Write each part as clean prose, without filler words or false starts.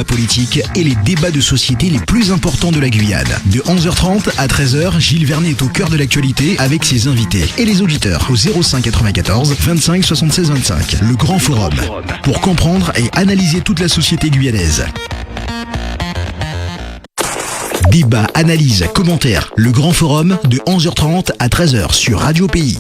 Politique et les débats de société les plus importants de la Guyane. De 11h30 à 13h, Gilles Vernet est au cœur de l'actualité avec ses invités et les auditeurs au 05 94 25 76 25. Le Grand Forum. Pour comprendre et analyser toute la société guyanaise. Débat, analyse, commentaires. Le Grand Forum de 11h30 à 13h sur Radio Pays.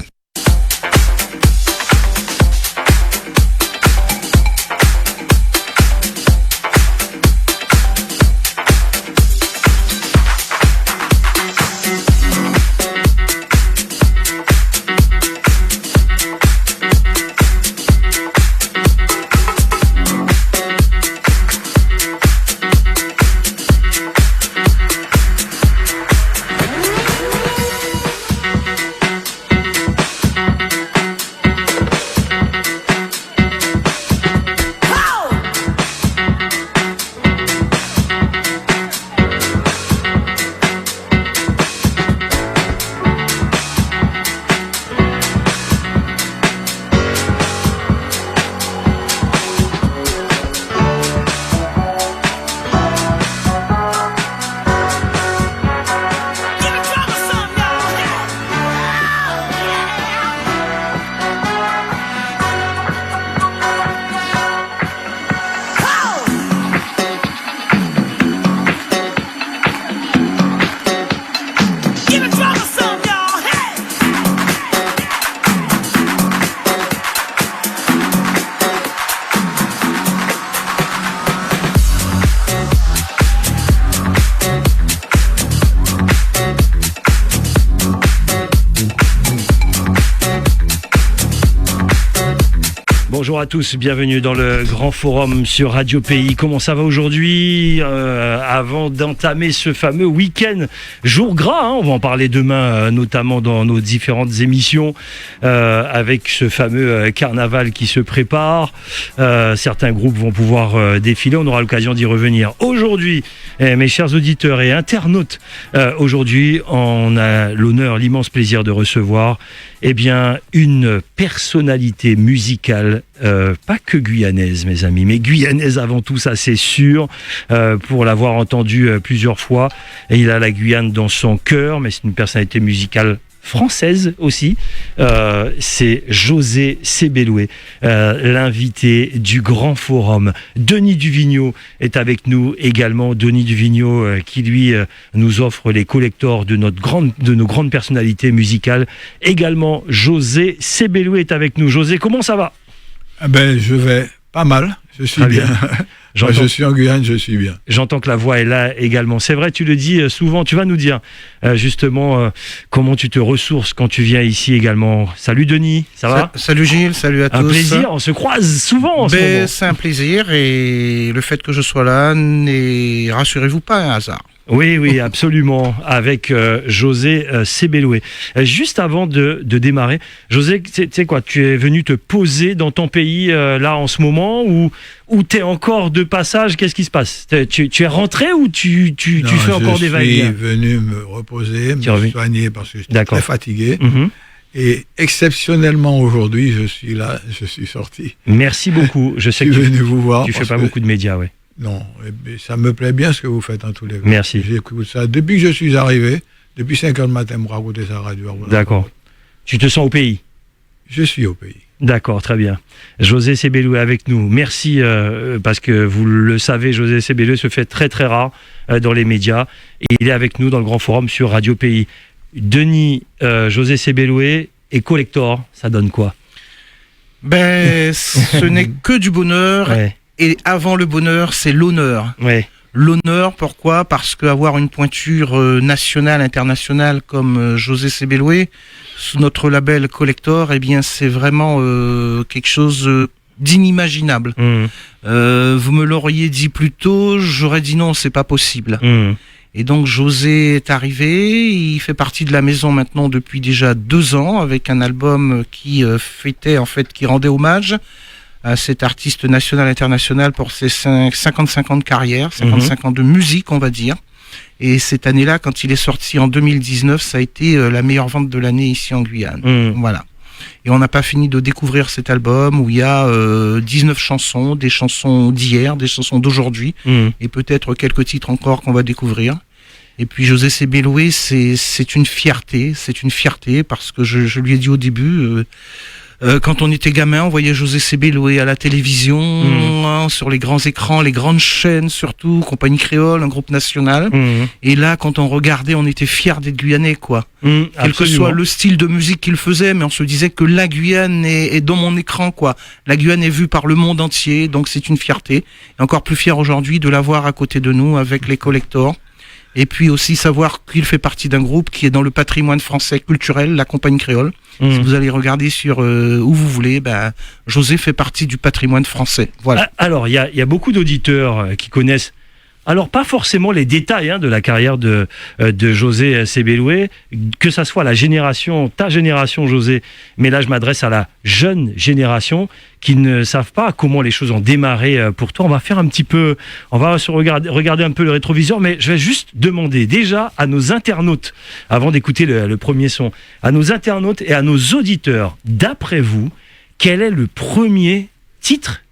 Bonjour à tous, bienvenue dans le Grand Forum sur Radio Pays. Comment ça va aujourd'hui avant d'entamer ce fameux week-end jour gras, on va en parler demain, notamment dans nos différentes émissions, avec ce fameux carnaval qui se prépare. Certains groupes vont pouvoir défiler, on aura l'occasion d'y revenir. Aujourd'hui, mes chers auditeurs et internautes, aujourd'hui, on a l'honneur, l'immense plaisir de recevoir une personnalité musicale, pas que guyanaise, mes amis, mais guyanaise avant tout, ça c'est sûr, pour l'avoir entendu plusieurs fois. Et il a la Guyane dans son cœur, mais c'est une personnalité musicale française aussi. C'est José Sebeloué, l'invité du Grand Forum. Denis Duvigneau est avec nous également. Denis Duvigneau qui lui nous offre les collectors de nos grandes personnalités musicales. Également José Sebeloué est avec nous. José, comment ça va? Je vais pas mal, je suis bien. Moi, je suis en Guyane, je suis bien. J'entends que la voix est là également. C'est vrai, tu le dis souvent. Tu vas nous dire justement comment tu te ressources quand tu viens ici également. Salut Denis, ça va? Salut Gilles, salut à tous. Un plaisir, on se croise souvent en ce moment. C'est un plaisir et le fait que je sois là n'est, rassurez-vous, pas un hasard. Oui, absolument, avec José Sebeloué. Juste avant de démarrer, José, tu sais quoi, tu es venu te poser dans ton pays là en ce moment ou tu es encore de passage? Qu'est-ce qui se passe? Tu es rentré ou tu fais encore des vagues? Je suis venu me reposer, me soigner parce que j'étais très fatigué. Mm-hmm. Et exceptionnellement aujourd'hui, je suis là, je suis sorti. Merci beaucoup. Je sais que venu vous voir. Tu fais pas beaucoup de médias, oui. Non, ça me plaît bien ce que vous faites en tous les cas. Merci. J'écoute ça depuis que je suis arrivé, depuis 5 heures du matin, me raconter ça à radio. D'accord. Tu te sens au pays? Je suis au pays. D'accord, très bien. José Sebeloué avec nous. Merci, parce que vous le savez, José Sebeloué se fait très très rare dans les médias. Et il est avec nous dans le Grand Forum sur Radio Pays. Denis, José Sebeloué et collector, ça donne quoi? Ce n'est que du bonheur. Ouais. Et avant le bonheur, c'est l'honneur. Ouais. L'honneur, pourquoi? Parce qu'avoir une pointure nationale, internationale comme José Sebeloué, sous notre label Collector, c'est vraiment quelque chose d'inimaginable. Vous me l'auriez dit plus tôt, j'aurais dit non, c'est pas possible. Et donc José est arrivé, il fait partie de la maison maintenant depuis déjà 2 ans, avec un album qui qui rendait hommage à cet artiste national international pour ses 55 ans de carrière, 55 ans de musique, on va dire. Et cette année-là, quand il est sorti en 2019, ça a été la meilleure vente de l'année ici en Guyane. Voilà. Et on n'a pas fini de découvrir cet album où il y a 19 chansons, des chansons d'hier, des chansons d'aujourd'hui, et peut-être quelques titres encore qu'on va découvrir. Et puis José Sébéloué, c'est une fierté parce que je lui ai dit au début, quand on était gamin, on voyait José Sébéloué à la télévision, sur les grands écrans, les grandes chaînes surtout, Compagnie Créole, un groupe national. Et là, quand on regardait, on était fiers d'être Guyanais, quoi. Quel que soit le style de musique qu'il faisait, mais on se disait que la Guyane est dans mon écran, quoi. La Guyane est vue par le monde entier, donc c'est une fierté. Et encore plus fier aujourd'hui de l'avoir à côté de nous avec les collectors. Et puis aussi savoir qu'il fait partie d'un groupe qui est dans le patrimoine français culturel, la Compagnie Créole. Si vous allez regarder sur où vous voulez, José fait partie du patrimoine français. Voilà. Alors, il y a beaucoup d'auditeurs qui connaissent, alors pas forcément les détails de la carrière de José Sébéloué, que ça soit ta génération José, mais là je m'adresse à la jeune génération qui ne savent pas comment les choses ont démarré pour toi. On va regarder un peu le rétroviseur, mais je vais juste demander déjà à nos internautes, avant d'écouter le premier son, à nos internautes et à nos auditeurs, d'après vous, quel est le premier titre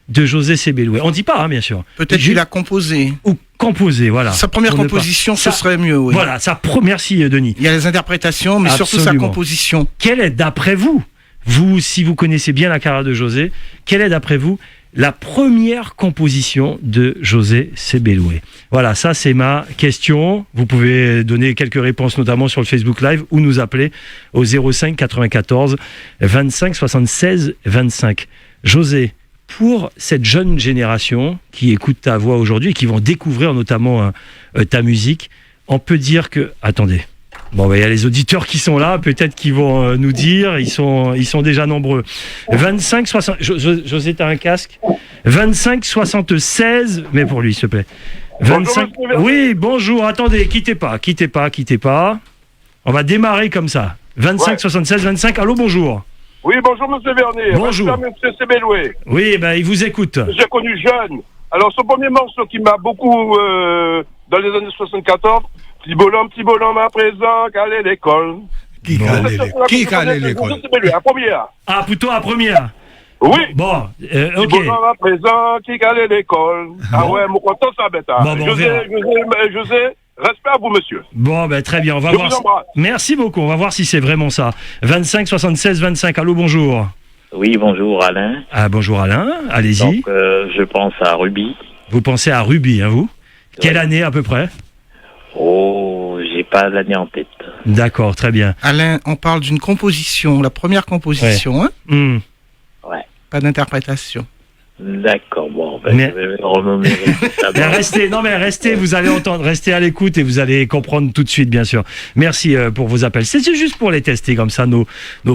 de José Sébéloué? On dit pas, bien sûr. Peut-être qu'il a composé. Ou composé, voilà. Sa première composition, ce serait mieux, oui. Voilà, merci Denis. Il y a les interprétations, mais surtout sa composition. Quelle est, d'après vous, si vous connaissez bien la carrière de José, quelle est, d'après vous, la première composition de José Sébéloué? Voilà, ça c'est ma question. Vous pouvez donner quelques réponses, notamment sur le Facebook Live, ou nous appeler au 05 94 25 76 25. José, pour cette jeune génération qui écoute ta voix aujourd'hui et qui vont découvrir notamment ta musique, on peut dire que... Attendez. Bon, il y a les auditeurs qui sont là, peut-être qu'ils vont nous dire, ils sont déjà nombreux. 25, 60... José, t'as un casque? 25, 76... Mais pour lui, s'il te plaît. 25... Oui, bonjour, attendez, quittez pas. On va démarrer comme ça. 25, 76, 25, allô, bonjour. Oui, bonjour Monsieur Vernet. Bonjour. Monsieur Sébéloué. Oui, il vous écoute. J'ai connu jeune. Alors, son premier morceau qui m'a beaucoup, dans les années 74, Petit bonhomme à présent, qu'allait l'école. Qui allait l'école? La première. Ah, plutôt la première. Oui. Bon, ok. Petit bonhomme à présent, qui allait l'école. Ah ouais, mon content ça bête. José, respect à vous, monsieur. Bon, très bien, on va voir. Merci beaucoup, on va voir si c'est vraiment ça. 25 76 25, allô, bonjour. Oui, bonjour Alain. Ah, bonjour Alain, allez-y. Donc, je pense à Ruby. Vous pensez à Ruby, vous? Quelle année à peu près? Oh, j'ai pas l'année en tête. D'accord, très bien. Alain, on parle d'une composition, la première composition, Ouais. Pas d'interprétation. D'accord, bon, je vais renommer ça. Restez, vous allez entendre, restez à l'écoute et vous allez comprendre tout de suite, bien sûr. Merci pour vos appels. C'est juste pour les tester comme ça, nos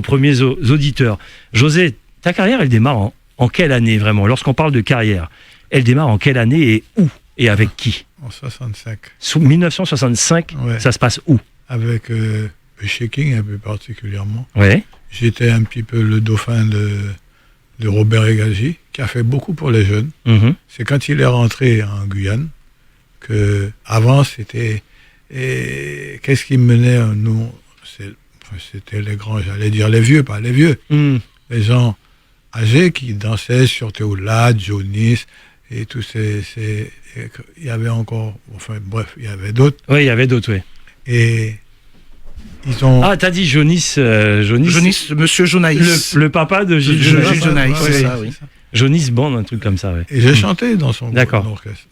premiers auditeurs. José, ta carrière, elle démarre en quelle année vraiment? Lorsqu'on parle de carrière, elle démarre en quelle année et où? Et avec qui? En 65. 1965, ça se passe où? Avec le Shaking, un peu particulièrement. Ouais. J'étais un petit peu le dauphin de Robert Egazi, qui a fait beaucoup pour les jeunes. C'est quand il est rentré en Guyane que avant c'était... Et qu'est-ce qui menait nous? C'était les grands, j'allais dire les vieux, pas les vieux. Les gens âgés qui dansaient sur Théoula, Jonis... Et tous il y avait encore, il y avait d'autres. Oui, il y avait d'autres, oui. Et ils ont... Ah, t'as dit Jonis, Monsieur Jonaïs. Le papa de Gilles Jonaïs, c'est ça, oui. Jonis Band, un truc comme ça, oui. Et j'ai chanté dans son orchestre.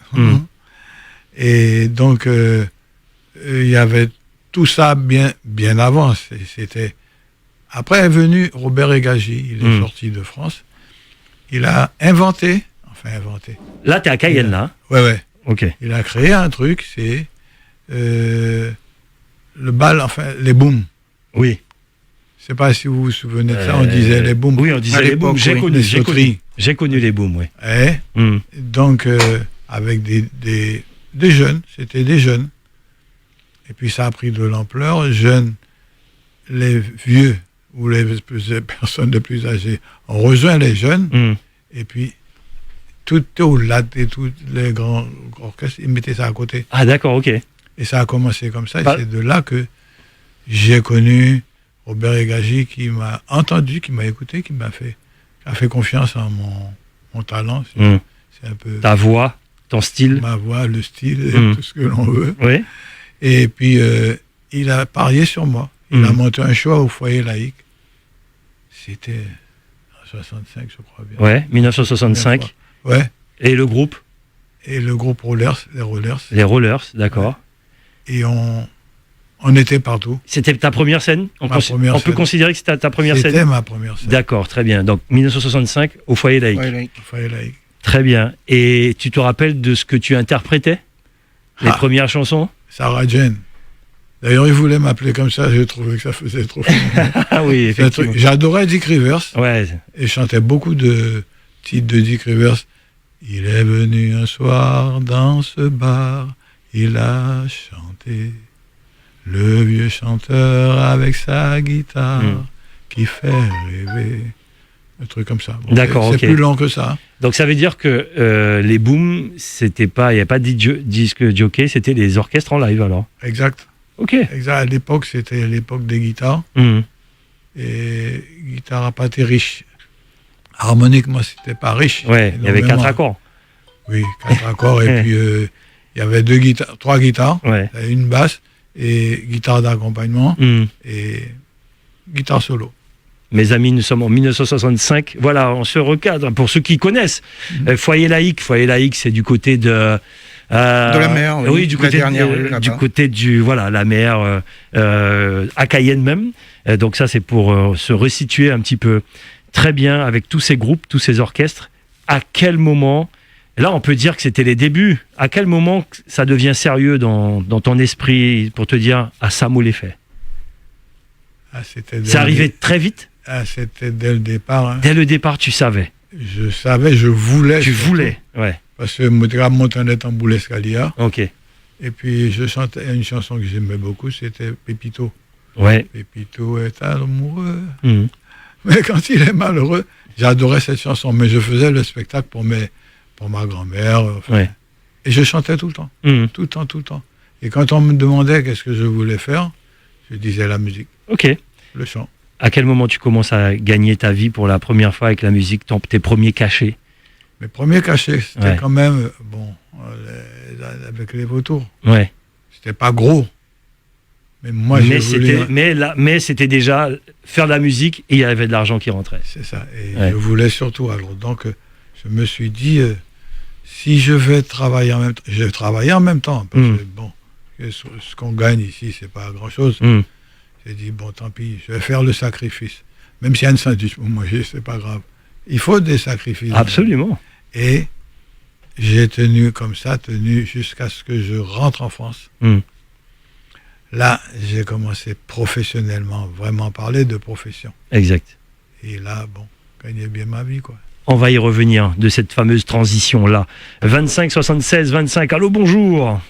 Et donc, il y avait tout ça bien avant. C'était... Après est venu Robert Egazi, il est sorti de France. Il a inventé. Là, t'es à Cayenne, là. Ouais. Ok. Il a créé un truc, c'est le bal, les booms. Oui. Je sais pas si vous vous souvenez de ça, on disait les booms. Oui, on disait les booms. J'ai connu les booms, oui. Donc, avec des jeunes, c'était des jeunes. Et puis ça a pris de l'ampleur. Jeunes, les vieux ou les personnes les plus âgées ont rejoint les jeunes. Et puis tout au lat et tous les grands orchestres, ils mettaient ça à côté. Ah d'accord, ok. Et ça a commencé comme ça, et c'est de là que j'ai connu Robert Egaji qui m'a entendu, qui m'a écouté, qui a fait confiance en mon talent. C'est un peu ta voix, ton style. Ma voix, le style, tout ce que l'on veut. Oui. Et puis, il a parié sur moi. Il a monté un show au foyer laïque. C'était en 65, je crois bien. Ouais, 1965. Ouais. Et le groupe? Et le groupe Rollers, les Rollers. Les Rollers, d'accord. Ouais. Et on était partout. C'était ta première scène? On peut considérer que c'était ta première scène? C'était ma première scène. D'accord, très bien. Donc 1965 au foyer laïque. Au foyer laïque. Très bien. Et tu te rappelles de ce que tu interprétais? Les premières chansons? Sarah Jane. D'ailleurs, il voulait m'appeler comme ça, j'ai trouvé que ça faisait trop. Ah oui, effectivement. J'adorais Dick Rivers. Ouais. Et je chantais beaucoup de titres de Dick Rivers. Il est venu un soir dans ce bar, il a chanté. Le vieux chanteur avec sa guitare qui fait rêver. Un truc comme ça. Bon, d'accord, c'est plus long que ça. Donc ça veut dire que les booms, il n'y a pas de disque jockey, c'était les orchestres en live alors. Exact. Ok. Exact. À l'époque, c'était l'époque des guitares. Et guitare à pâté riche. Harmoniquement, c'était pas riche. Ouais, il y avait 4 accords. Oui, 4 accords. Et puis, il y avait 3 guitares. Ouais. Une basse et guitare d'accompagnement et guitare solo. Mes amis, nous sommes en 1965. Voilà, on se recadre. Pour ceux qui connaissent, Foyer laïque, c'est du côté de la mer. Oui, du côté la mer à Cayenne même. Donc ça, c'est pour se resituer un petit peu. Très bien, avec tous ces groupes, tous ces orchestres. À quel moment, là, on peut dire que c'était les débuts. À quel moment ça devient sérieux dans ton esprit pour te dire « Ah, ça m'a fait ». C'est arrivé très vite. C'était dès le départ. Hein. Dès le départ, tu savais. Je savais, je voulais. Tu voulais, ouais. Parce que je montais en boule escalier. Ok. Et puis, je chantais une chanson que j'aimais beaucoup, c'était Pépito. Ouais. Pépito est amoureux. Mais quand il est malheureux, j'adorais cette chanson. Mais je faisais le spectacle pour ma grand-mère. Ouais. Et je chantais tout le temps. Tout le temps. Et quand on me demandait qu'est-ce que je voulais faire, je disais la musique. Ok. Le chant. À quel moment tu commences à gagner ta vie pour la première fois avec la musique, tes premiers cachets? Mes premiers cachets, c'était quand même, avec les vautours. Ouais. C'était pas gros. Mais moi, mais c'était déjà faire de la musique et il y avait de l'argent qui rentrait. C'est ça. Et je voulais surtout. Alors, donc, je me suis dit, si je vais travailler en même temps, je vais travailler en même temps. Parce que, bon, ce qu'on gagne ici, c'est pas grand-chose. J'ai dit, bon, tant pis, je vais faire le sacrifice. Même s'il y a une sandwich pour manger, c'est pas grave. Il faut des sacrifices. Absolument. Et j'ai tenu jusqu'à ce que je rentre en France. Là, j'ai commencé professionnellement, vraiment parler de profession. Exact. Et là, bon, gagnais bien ma vie, quoi. On va y revenir de cette fameuse transition-là. 25 76 25. Allô, bonjour.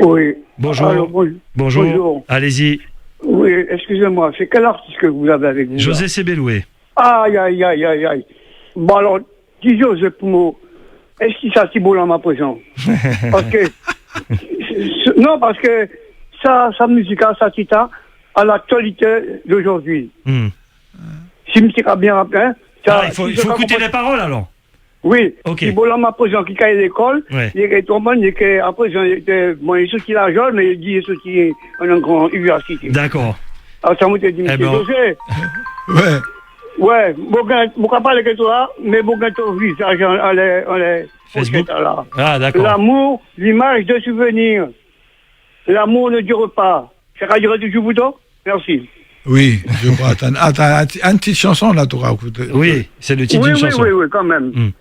Oui. Bonjour. Allô, bonjour. Allez-y. Oui, excusez-moi, c'est quel artiste que vous avez avec vous? José Sebeloué. Aïe. Bon alors, dis José pour moi, est-ce qu'il s'est beau dans ma présence? Parce que, non, parce que sa musique, sa tita, à l'actualité d'aujourd'hui. Si musique a bien rappelé, il faut écouter les paroles alors. Oui, okay. Il a ma présence qui caille l'école, il est tombé, il est après, il sorti l'argent, mais il dit sorti en grande université. D'accord. Alors ça m'a dit, monsieur José. Ouais, vous pouvez parler que toi, mais vous avez ton visage en les Facebook. Là. Ah, d'accord. L'amour, l'image de souvenir. L'amour ne dure pas. Ça va durer toujours bouton? Merci. Oui, je crois. Attends, une petite chanson là, tu auras écouté. Oui, c'est le titre d'une chanson. Oui, quand même.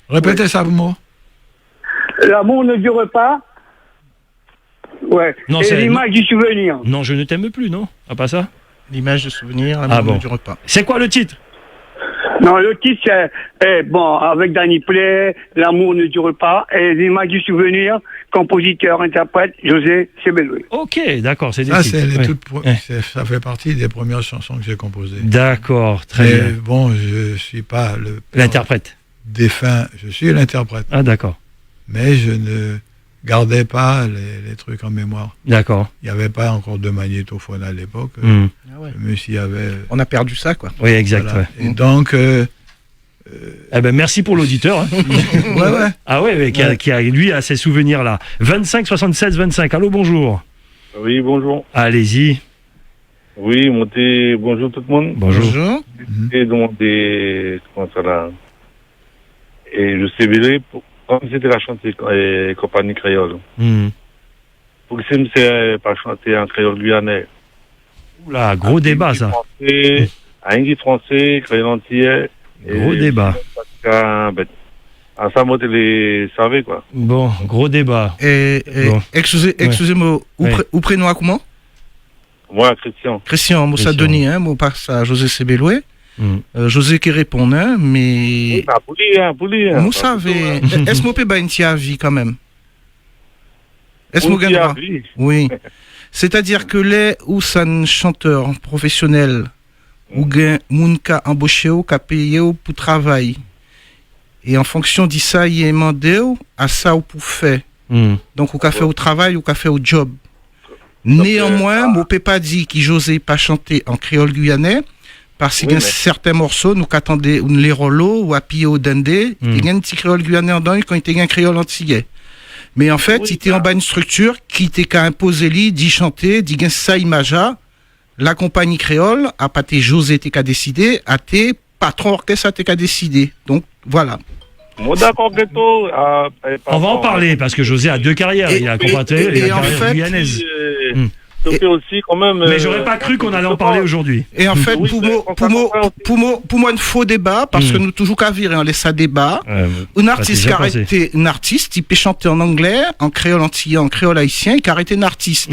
Répétez ça pour moi. L'amour ne dure pas. Ouais. Non, c'est l'image du souvenir. Non, je ne t'aime plus, non? Ah, pas ça? L'image du souvenir, l'amour ne dure pas. C'est quoi le titre? Non, le titre, c'est, avec Danny Play, L'amour ne dure pas, et l'image du souvenir, compositeur, interprète, José Sebeloué. Ok, d'accord, c'est des titres. Ça fait partie des premières chansons que j'ai composées. D'accord, très bien. Bon, je suis pas l'interprète. Défunt, je suis l'interprète. Ah, d'accord. Mais je ne gardaient pas les trucs en mémoire. D'accord. Il n'y avait pas encore de magnétophone à l'époque. Mais s'il y avait... On a perdu ça, quoi. Oui, exact. Voilà. Ouais. Et donc... Eh ben, merci pour l'auditeur. Hein. ouais. Ah ouais, qui a, lui, a ces souvenirs-là. 25 76 25. Allô, bonjour. Oui, bonjour. Allez-y. Oui, bonjour tout le monde. Bonjour. J'ai demandé, comment ça là, et je sais bien, comme c'était la chanter compagnie créole, pour que c'est pas chanter en créole guyanais. Oula, gros débat, ça. Un français, créole entier. Gros débat. Ça, moi, tu les savais, quoi. Bon, gros débat. Bon. Excusez-moi, où prénom à comment? Moi, Christian. Christian, moi, ça Denis, hein, moi, passe à José Sébeloué. José qui répond, hein, mais... Pouli. Vous savez, est-ce que je peux une vie quand même? Est-ce que vous gagnez? Oui. C'est-à-dire que les ou un chanteur professionnel ou gain moun ka embauché ou ka payé ou pour travail. Et en fonction de ça, il est demandé à ça ou pour faire. Donc, ou ka fait au travail ou ka fait au job. Néanmoins, je ne peux pas dire que José pas chanter en créole guyanais, parce qu'il y a certains morceaux, nous qu'attendait les rolos ou à pied au dendé, il y a un petit créole guyanais en dedans quand il y a un créole antillais. Mais en fait, il était en bas une structure qui était qu'à imposer lui, d'y chanter, d'y gagner ça imaja. La compagnie créole, à pas tes José t'es qu'à décider, à tes patrons orchestre t'es qu'à décider. Donc, voilà. On va en parler parce que José a deux carrières. Il a combattu et la carrière guyanaise. Aussi, quand même, mais j'aurais pas cru qu'on allait en parler aujourd'hui. Et en fait, pour moi, un faux débat, parce que nous toujours qu'à virer, on laisse ça débat. Un artiste qui a arrêté un artiste, il peut chanter en anglais, en créole antillais, en créole haïtien, il a arrêté un artiste.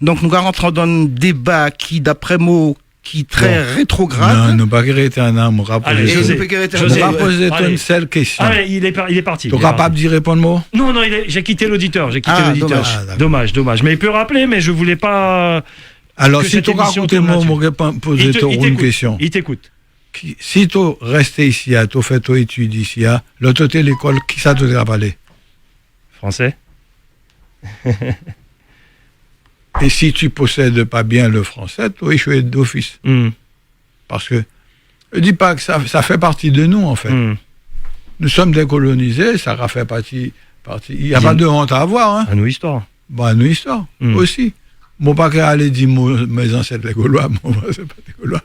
Donc nous rentrons dans un débat qui, d'après moi, qui est très rétrograde. Non, nous pas arrêter un an, on va poser une seule question. Ah, il est parti. Tu es capable d'y répondre, moi? Non, j'ai quitté l'auditeur. Dommage. Mais il peut rappeler, mais je voulais pas. Alors, si tu racontes moi, on va poser une question. Il t'écoute. Si tu restes ici, tu fais ton étude ici, l'autre côté l'école, qui ça te dira parler? Français. Et si tu possèdes pas bien le français, tu échoues d'office. Parce que, je dis pas que ça fait partie de nous, en fait. Nous sommes décolonisés, ça fait partie. Il n'y a pas de honte à avoir. Hein. À nos histoires. Bon, à nos histoires, aussi. Mon pas qu'à aller dire mes ancêtres les Gaulois, moi, c'est pas des Gaulois.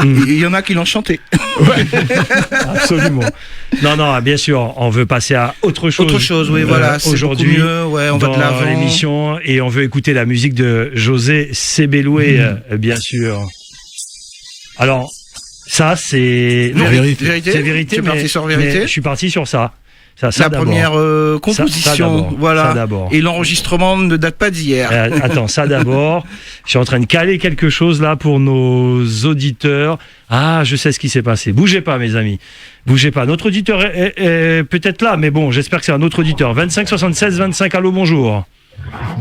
Il y en a qui l'ont chanté. Absolument. Non, bien sûr, on veut passer à autre chose. Autre chose, oui, voilà. Aujourd'hui, on va de l'avant. L'émission, et on veut écouter la musique de José Sébeloué, bien sûr. Alors, ça, c'est... Vérité. C'est vérité, mais je suis parti sur ça. Ça la première composition, voilà. Et l'enregistrement ne date pas d'hier. Attends, ça d'abord. Je suis en train de caler quelque chose là pour nos auditeurs. Ah, je sais ce qui s'est passé. Bougez pas, mes amis. Bougez pas. Notre auditeur est peut-être là, mais bon, j'espère que c'est un autre auditeur. 25 76 25. Allô, bonjour.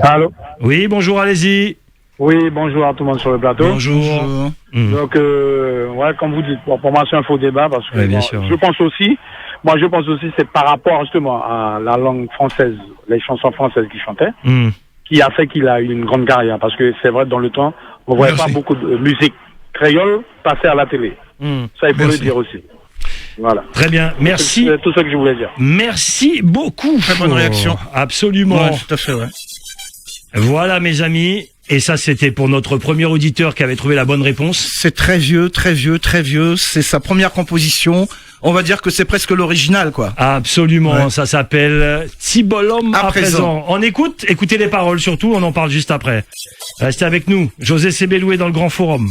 Allô. Oui, bonjour, allez-y. Oui, bonjour à tout le monde sur le plateau. Bonjour. Donc, comme vous dites, pour moi c'est un faux débat parce que je pense aussi c'est par rapport justement à la langue française, les chansons françaises qu'il chantait, qui a fait qu'il a eu une grande carrière. Parce que c'est vrai, dans le temps, on ne voyait pas beaucoup de musique créole passer à la télé. Ça, il faut le dire aussi. Voilà. Très bien, merci. C'est tout ce que je voulais dire. Merci beaucoup. Très bonne réaction. Absolument. Ouais, tout à fait, ouais. Voilà, mes amis. Et ça, c'était pour notre premier auditeur qui avait trouvé la bonne réponse. C'est très vieux. C'est sa première composition. On va dire que c'est presque l'original, quoi. Absolument. Ouais. Ça s'appelle Tibolom à présent. On écoutez les paroles surtout. On en parle juste après. Restez avec nous. José Sébeloué dans le Grand Forum.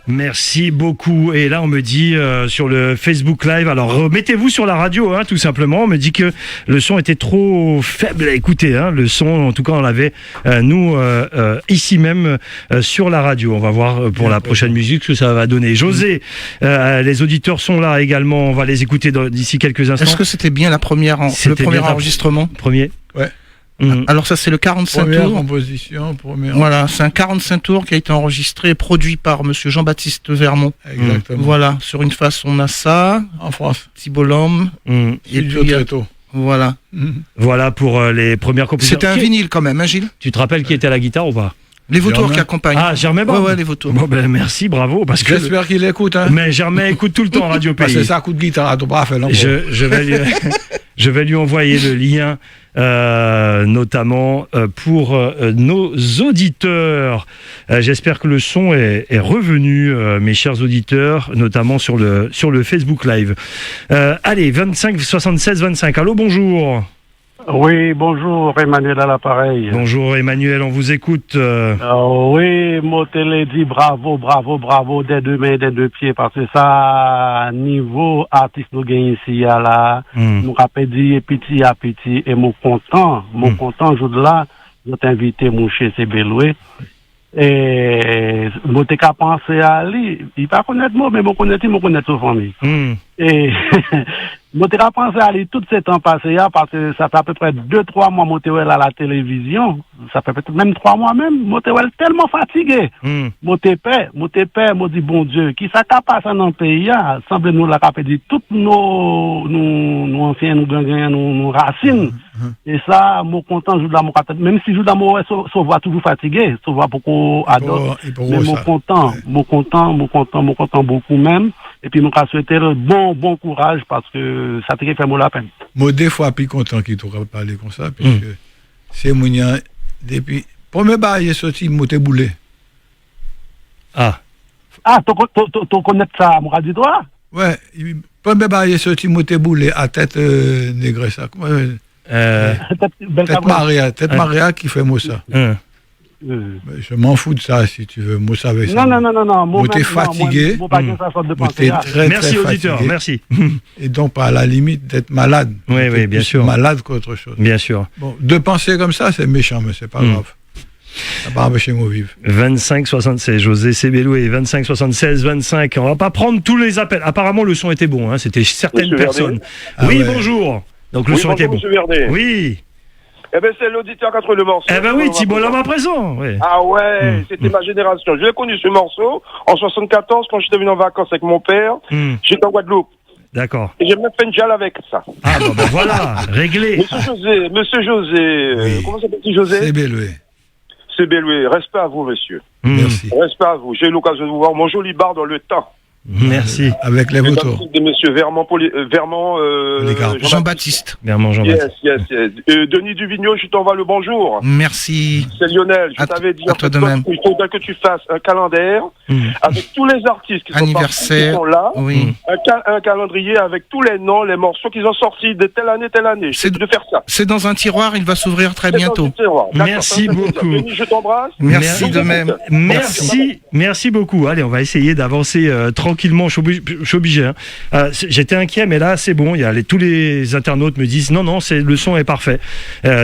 Merci beaucoup. Et là, on me dit sur le Facebook Live, alors mettez-vous sur la radio, tout simplement. On me dit que le son était trop faible à écouter. Le son, en tout cas, on l'avait, nous, ici même, sur la radio. On va voir pour la prochaine musique ce que ça va donner. José, les auditeurs sont là également. On va les écouter d'ici quelques instants. Est-ce que c'était bien le premier enregistrement? Premier. Ouais. Alors ça c'est le 45 première tours. Composition, Voilà, c'est un 45 tours qui a été enregistré et produit par monsieur Jean-Baptiste Vermont. Exactement. Voilà, sur une face on a ça, en France. Thibault-Lhomme. Et puis très tôt. Voilà. Voilà pour les premières compositions. C'était un vinyle quand même, Gilles? Tu te rappelles qui était à la guitare ou pas? Les vautours qui accompagnent. Ah, Germain Bond. Ouais, les vautours. Bon, merci, bravo. Parce que j'espère qu'il écoute. Mais Germain écoute tout le temps Radio Pays. C'est ça, coup de guitare à tout bras, fait je vais lui envoyer le lien, notamment pour nos auditeurs. J'espère que le son est revenu, mes chers auditeurs, notamment sur le Facebook Live. Allez, 25 76 25. Allô, bonjour. Oui, bonjour, Emmanuel à l'appareil. Bonjour Emmanuel, on vous écoute. Oui, moi te l'ai dit bravo, des deux mains, des deux pieds, parce que ça, niveau artiste nous gagne ici, là, nous rappelle dit petit à petit, et mon content, jour de là, je t'ai invité mon chez Beloué. Et moi t'ai qu'à penser à lui, il pas connaître moi, mais moi connaître sa famille. Et moi t'ai qu'à penser à lui tout ce temps passé là, parce que ça fait à peu près 2-3 mois moi t'ai à la télévision, ça fait peut-être même 3 mois même, moi t'ai tellement fatigué. Moi t'ai peur, moi dit bon Dieu, qui ça t'a passé dans le pays là, semble nous la capé dit toutes nos anciens, nos gangs, nos racines. Et ça, moi content jour de l'amour, même si jour d'amour se voit toujours fatigué, se voit beaucoup à d'autres, mais moi content beaucoup même. Et puis, je souhaite le bon courage parce que ça te fait moi la peine. Moi, des fois, plus content qu'il t'aurait parlé comme ça, puisque c'est mon depuis. Premier bar, il est sorti, il m'a boulé. Ah, tu connais ça, mon radio toi? Ouais, premier bar, il est sorti, il m'a boulé à tête négresse. Tête Maria qui fait moi ça. Je m'en fous de ça, si tu veux. Moi, ça va ça. Non. Moi, t'es fatigué. T'es très, merci, très auditeur, fatigué. merci. Et donc, à la limite, d'être malade. Oui, bien sûr. Malade qu'autre chose. Bien sûr. Bon, de penser comme ça, c'est méchant, mais c'est pas grave. Ça va empêcher moi vivre. 25 76, José Sebeloué, 25 76 25. On va pas prendre tous les appels. Apparemment, le son était bon, c'était certaines Monsieur personnes. Vernet. Oui, bonjour. Donc, le son était bon. Monsieur Vernet. Oui. Eh ben, c'est l'auditeur qui a trouvé le morceau. Eh ben oui, Thibault-Lhomme à présent. Ouais. Ah ouais, c'était ma génération. Je l'ai connu ce morceau en 74 quand j'étais venu en vacances avec mon père. J'étais en Guadeloupe. D'accord. Et je me fais une gel avec ça. Ah, ben voilà, réglé. Monsieur José, Oui. comment s'appelle-t-il, José? C'est Béloué. C'est Béloué. Respect à vous, monsieur. Merci. Respect à vous. J'ai eu l'occasion de vous voir mon joli bar dans le temps. Merci. Avec les vautours. De monsieur Vermont, Jean-Baptiste. Bien, Jean-Baptiste. Yes. Denis Duvigneau, je t'envoie le bonjour. Merci. C'est Lionel. Je t'avais dit à toi de même. il faudrait que tu fasses un calendrier avec tous les artistes qui sont là. Oui. Un calendrier avec tous les noms, les morceaux qu'ils ont sortis de telle année. C'est de faire ça. C'est dans un tiroir, il va s'ouvrir très bientôt. Merci beaucoup. Denis, je t'embrasse. Merci de même. Merci beaucoup. Allez, on va essayer d'avancer tranquillement. Je suis obligé. Hein. J'étais inquiet, mais là, c'est bon. Tous les internautes me disent non, le son est parfait.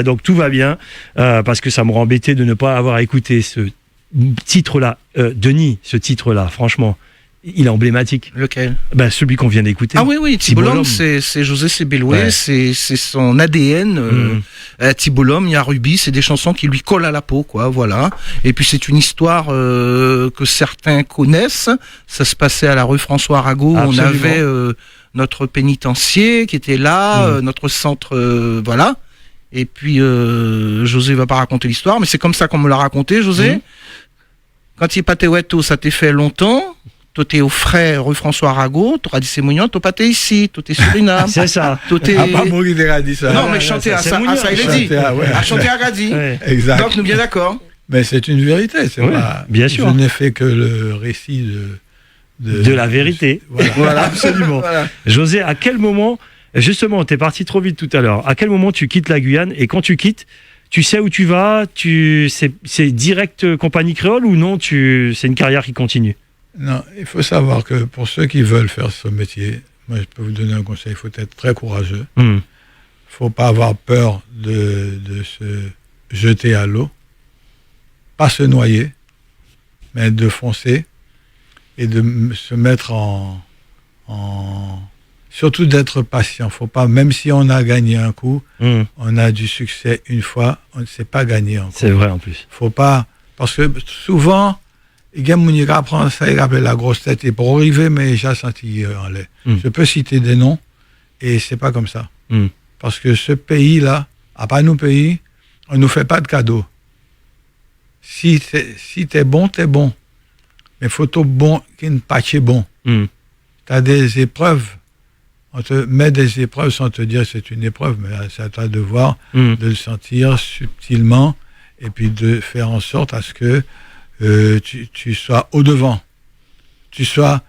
Donc tout va bien, parce que ça m'aurait embêté de ne pas avoir écouté ce titre-là. Denis, ce titre-là, franchement, il est emblématique. Lequel? Celui qu'on vient d'écouter. Ah oui, Thibault, c'est José Sebeloué, ouais. C'est son ADN. Thibault l'homme, il y a Ruby, c'est des chansons qui lui collent à la peau, quoi, voilà. Et puis c'est une histoire que certains connaissent. Ça se passait à la rue François Arago. Absolument. On avait notre pénitencier qui était là, notre centre, voilà. Et puis José va pas raconter l'histoire, mais c'est comme ça qu'on me l'a raconté, José. Quand il pâtait Weto, ça t'est fait longtemps. Toi, t'es au frais rue François Arago, t'auras dit c'est mignon, toi, pas t'es ici, toi, t'es Suriname. C'est ça. Ah, pas moi qui t'ai dit ça. Non, mais chanter à ça, il est dit. À chanter à Gadi. Exact. Donc, nous bien d'accord. Mais c'est une vérité, c'est pas. Bien sûr. Je n'ai fait que le récit de la vérité. Voilà, absolument. Voilà. José, à quel moment, justement, t'es parti trop vite tout à l'heure, à quel moment tu quittes la Guyane, et quand tu quittes, tu sais où tu vas, c'est direct compagnie créole ou non, c'est une carrière qui continue? Non, il faut savoir que pour ceux qui veulent faire ce métier, moi je peux vous donner un conseil, il faut être très courageux. Il ne faut pas avoir peur de se jeter à l'eau, pas se noyer, mais de foncer et de se mettre surtout d'être patient. Faut pas, même si on a gagné un coup, on a du succès une fois, on ne sait pas gagner encore. C'est vrai en plus. Faut pas, parce que souvent, il y a des gens qui prennent ça, ils appellent la grosse tête, et pour arriver, mais j'ai senti en l'air. Je peux citer des noms, et c'est pas comme ça. Parce que ce pays-là, à part nos pays, on nous fait pas de cadeaux. Si t'es bon, t'es bon. Mais faut être bon, qui ne pas bon. T'as des épreuves. On te met des épreuves sans te dire c'est une épreuve, mais c'est à toi de voir, de le sentir subtilement, et puis de faire en sorte à ce que tu sois au-devant. Tu sois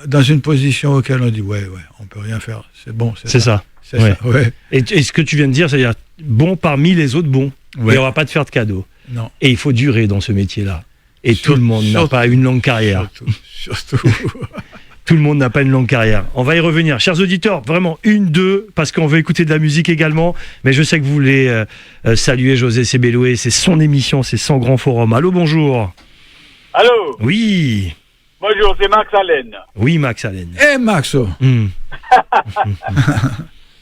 dans une position auquel on dit ouais, on peut rien faire. C'est bon, c'est ça. C'est ça, ouais. Et ce que tu viens de dire, c'est-à-dire bon parmi les autres bons. Ouais. Et on va pas te faire de cadeaux. Non. Et il faut durer dans ce métier-là. Et tout le monde n'a pas une longue carrière. Surtout. Tout le monde n'a pas une longue carrière. On va y revenir. Chers auditeurs, vraiment deux, parce qu'on veut écouter de la musique également. Mais je sais que vous voulez saluer José Sebeloué. C'est son émission, c'est son grand forum. Allô, bonjour. Allô. Oui. Bonjour, c'est Max Allen. Oui, Max Allen. Maxo.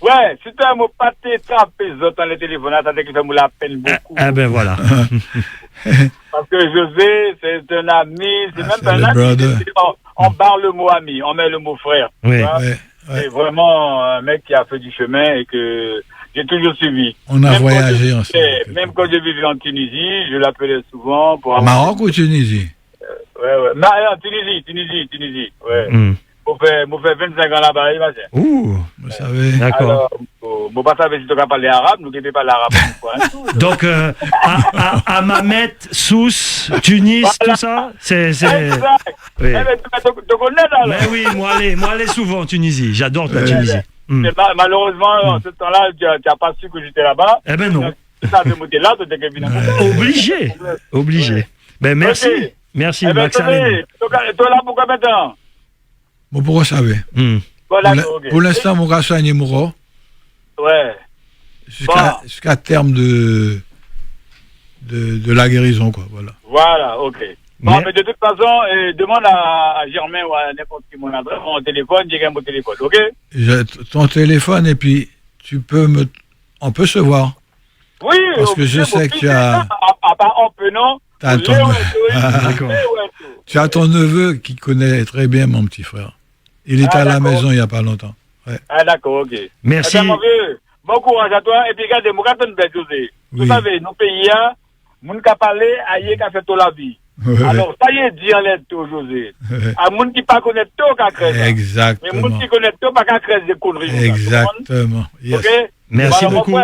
Ouais, si tu as mon pâté trapé dans le téléphone, attendez que ça me la peine beaucoup. Ah ben voilà. Parce que José, c'est un ami, c'est même pas un ami. On barre le mot ami, on met le mot frère. Oui. C'est vraiment un mec qui a fait du chemin et que j'ai toujours suivi. On a voyagé ensemble. Même quand je vivais en Tunisie, je l'appelais souvent pour... Maroc ou Tunisie? Ouais. Tunisie. Ouais. Moi fait 25 ans là-bas, imagine. Ouh, vous savez. D'accord. Alors, moi pas savoir si tu parles arabe, nous qui ne parlons pas l'arabe. Donc, à Mamet, Sousse, Tunis, voilà. Tout ça, c'est... Exact. Oui. Mais tu connais là. Mais oui, moi aller souvent en Tunisie. J'adore la Tunisie. Malheureusement, en ce temps-là, tu n'as pas su que j'étais là-bas. Eh ben non. Ça te monter là, tu t'es Obligé. Ben merci. Okay. Merci, Max Allen. Toi là, pourquoi maintenant? Bon, pourquoi ça veut? Voilà, pour l'instant, mon gars soigne Mouro. Ouais. Jusqu'à terme de la guérison, quoi. Voilà, ok. Bon, mais de toute façon, demande à Germain ou à n'importe qui mon adresse, mon téléphone, j'ai mon téléphone, ok? Ton téléphone, et puis on peut se voir. Oui, parce que je sais que tu as... On peut, non? Tu as ton neveu qui connaît très bien mon petit frère. Il était à la maison il n'y a pas longtemps. Ouais. Ah, d'accord, ok. Merci. Eh bien, mon vieux, bon courage à toi. Et puis, regardez, moi, quand on est José, vous savez, nos pays, moun qui a parlé, aïe, qui a fait toute la vie. Ouais. Alors, ça y est, dire l'aide tout, José. À moun qui pas connaît tout, qui a créé ça. Exactement. Mais moun qui connaît tout, pas qu'à créer des conneries. Exactement. Yes. Ok? Merci beaucoup.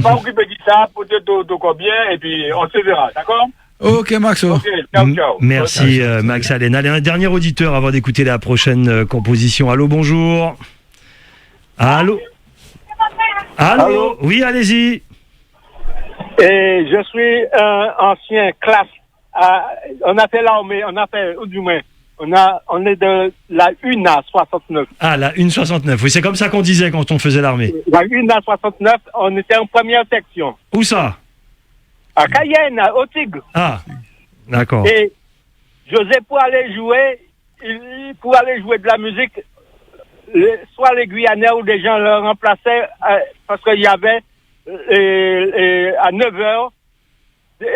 Pas occuper de ça, pour tout bien, et puis on se verra, d'accord? Ok, Maxo. Ok, ciao, ciao. Merci, Max Allen. Allez, un dernier auditeur avant d'écouter la prochaine composition. Allô, bonjour. Allô? Allô? Oui, allez-y. Et je suis un ancien classe. On a fait l'armée, ou du moins, on est de la 1 à 69. Ah, la 169. Oui, c'est comme ça qu'on disait quand on faisait l'armée. La 1 à 69, on était en première section. Où ça? À Cayenne, au Tigre. Ah, d'accord. Et José, pour aller jouer de la musique, soit les Guyanais ou des gens le remplaçaient parce qu'il y avait à 9h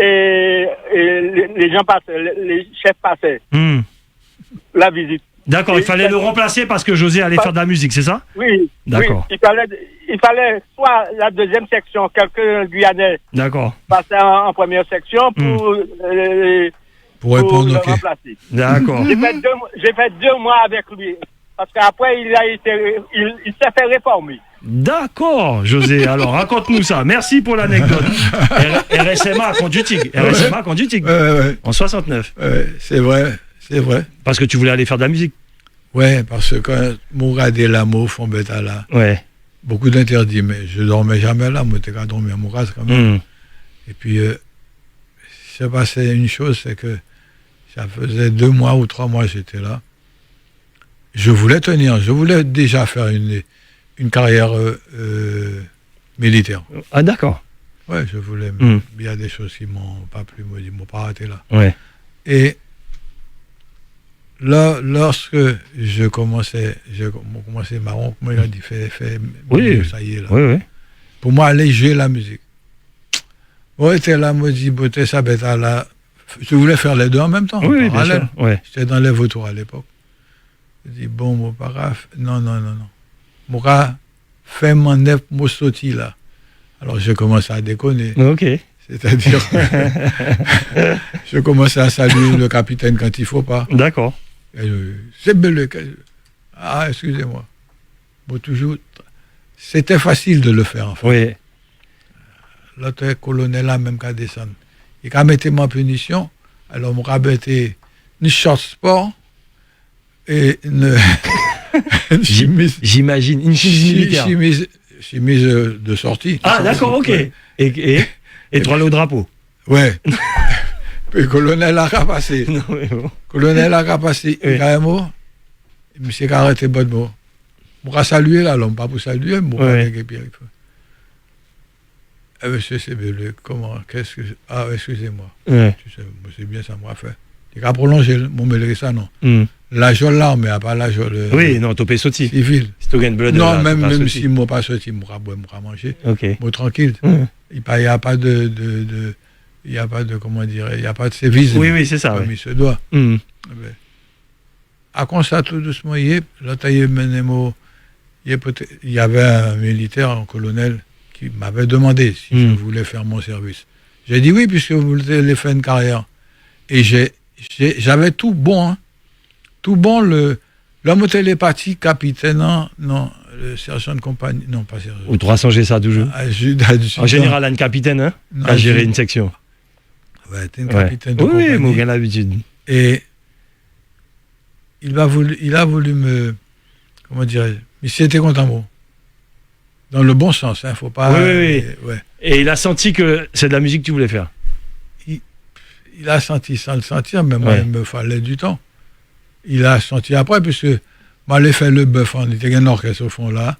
et les gens passaient, les chefs passaient la visite. D'accord, il fallait le remplacer parce que José allait faire de la musique, c'est ça? Oui. D'accord. Oui, il fallait soit la deuxième section, quelqu'un Guyanais passer en première section pour répondre, le remplacer. D'accord. J'ai fait 2 mois avec lui. Parce qu'après, il s'est fait réformer. D'accord, José. Alors, raconte-nous ça. Merci pour l'anecdote. RSMA Conduitig. RSMA Conduitig. En 69. C'est vrai. Parce que tu voulais aller faire de la musique. Ouais, parce que Mourad et Lamo font bêta là. Ouais. Beaucoup d'interdits, mais je dormais jamais là. Moi, j'étais qu'à dormir à Mourad quand même. Et puis, s'est passé une chose, c'est que ça faisait 2 mois ou 3 mois que j'étais là. Je voulais tenir, je voulais déjà faire une carrière militaire. Ah, d'accord. Ouais, je voulais. Il y a des choses qui m'ont pas plu, ils m'ont pas arrêté là. Ouais. Et là, lorsque je commençais marron, comment il a dit, oui, ça y est là. Oui. Pour moi, aller jouer la musique. Bon, était là, moi, dit, beauté, ça bête là. Je voulais faire les deux en même temps. Oui, bien sûr. Ouais. J'étais dans les vautours à l'époque. Je dis, bon, mon paraf, non. Mon gars, fais mon neuf, mon sauti là. Alors, je commençais à déconner. Ok. C'est-à-dire, je commençais à saluer le capitaine quand il ne faut pas. D'accord. C'est belé. Ah, excusez-moi. Bon, toujours, c'était facile de le faire, en fait. Oui. L'autre colonel là, même qu'à descendre. Il a mis ma punition. Alors, mon gars, était une short sport. Et une chemise. J'imagine, une chemise militaire. Chemise de sortie. Ah, d'accord, ok. Ouais. Et 3 lots drapeau. Ouais. Puis, colonel a rapassé. Non, mais bon. Colonel a rapassé. Oui. Il a un mot. Monsieur a arrêté bon mot. On va saluer là, l'homme, pas pour saluer, mais monsieur Sébélé, comment, qu'est-ce que. Ah, excusez-moi. Ouais. Tu sais, c'est bien ça, m'a fait. Il a prolongé mon mêlé ça, non. L'âge là, mais pas l'âge. Oui, non, topé sauté. Civil. Si tu gagnes bleu de non, là, même si moi pas sauté, moi manger. Ok. Moi tranquille. Il n'y a pas de. Il n'y a pas de, comment dire, il n'y a pas de sévice. Oui, c'est ça. Comme il se doit. À quoi ça, tout doucement, il y avait un militaire, un colonel, qui m'avait demandé si je voulais faire mon service. J'ai dit oui, puisque vous voulez faire une carrière. Et j'avais tout bon, hein. Tout bon, l'homme télépathie, capitaine, non, le sergent de compagnie, non, pas sergent. Ou 300 ça toujours. En général, un capitaine, hein, qui a géré une section. Ouais, t'es un capitaine de compagnie. Oui, moi, j'ai l'habitude. Et il a voulu me, comment dirais-je, mais c'était content, moi. Dans le bon sens, hein, faut pas. Oui. Et il a senti que c'est de la musique que tu voulais faire. Il a senti sans le sentir, mais moi, il me fallait du temps. Il a senti après, puisque m'allait faire le bœuf, on était un orchestre au fond là.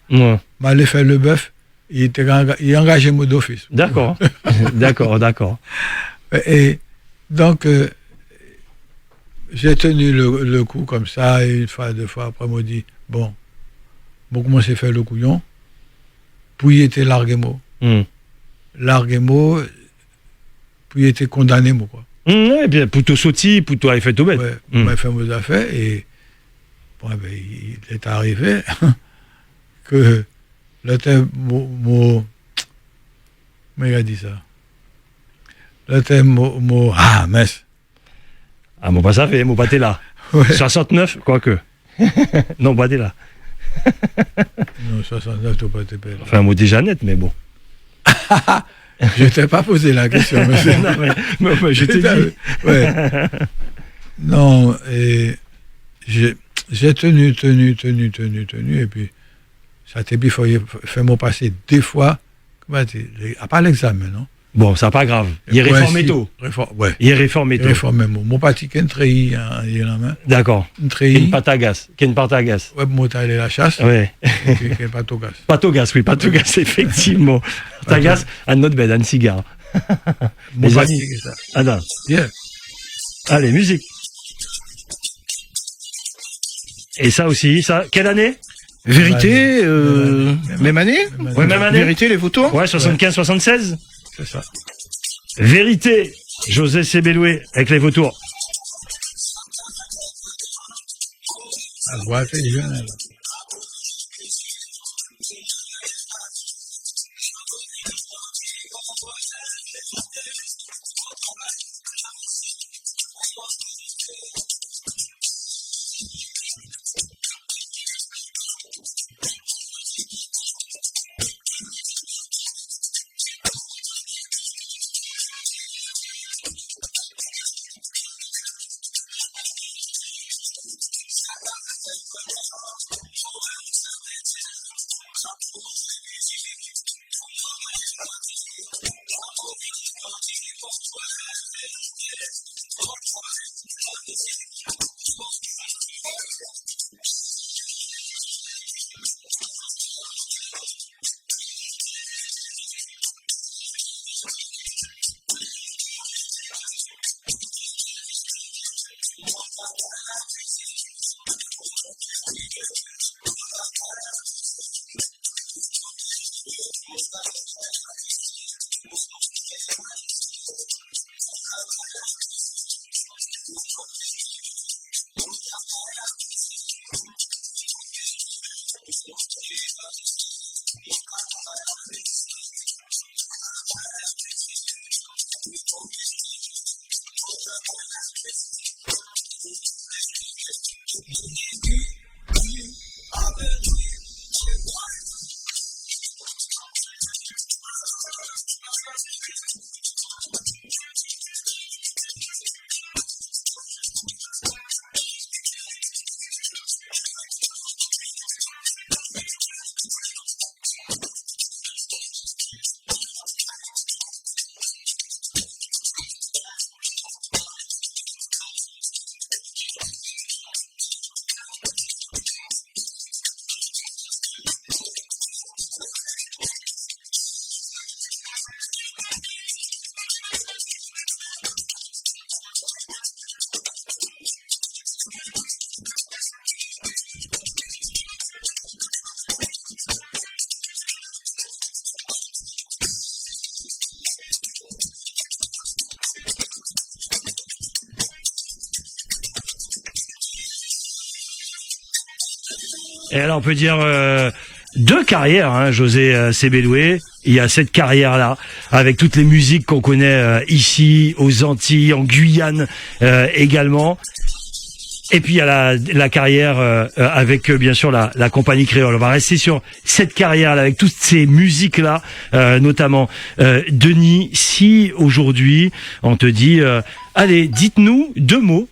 M'allait faire le bœuf, il engageait moi d'office. D'accord. D'accord. Et donc, j'ai tenu le coup comme ça, et 1 fois, 2 fois, après, moi dit, bon, commencer à faire le couillon, puis il était largué mot. Puis il était condamné, moi, quoi. Et bien, pour tout sauter, pour tout aller faire tout bête. Ouais, m'a fait mes affaires, et Bon, ben, il est arrivé que le thème, mais il a dit ça. Le thème, messe. Ah, mon pas ça fait, mon pas t'es là. Ouais. 69, quoique. Non, pas t'es là. Non, 69, t'as pas été belle. Enfin, un mot déjà net, mais bon. Je t'ai pas posé la question, monsieur. Non, mais je t'ai dit. Ouais. Non, et j'ai tenu, et puis ça t'a fait mon passé des fois, comment dire, à part l'examen, non? Bon, ça pas grave. Il réforme tôt. Ouais. Il réforme tôt. Il réforme mon parti qui est treillis en la main. D'accord. Une patagas. Ouais, moi t'as allé la chasse. Ouais. Qui est patogas. Patogas, effectivement. Patagas, un autre bed, un cigare. Mon parti, c'est ça. Attends. Yeah. Allez, musique. Et ça aussi, ça. Quelle année? Vérité, même année. Ouais, même année. Vérité, les photos. Ouais, 75-76. C'est ça. Vérité, José Sebeloué avec les vautours. Ah, voilà, c'est jeune. Et alors on peut dire deux carrières, hein, José Sebeloué. Il y a cette carrière-là, avec toutes les musiques qu'on connaît ici, aux Antilles, en Guyane également. Et puis il y a la carrière avec bien sûr la compagnie créole. On va rester sur cette carrière-là, avec toutes ces musiques-là, notamment. Denis, si aujourd'hui on te dit, allez, dites-nous deux mots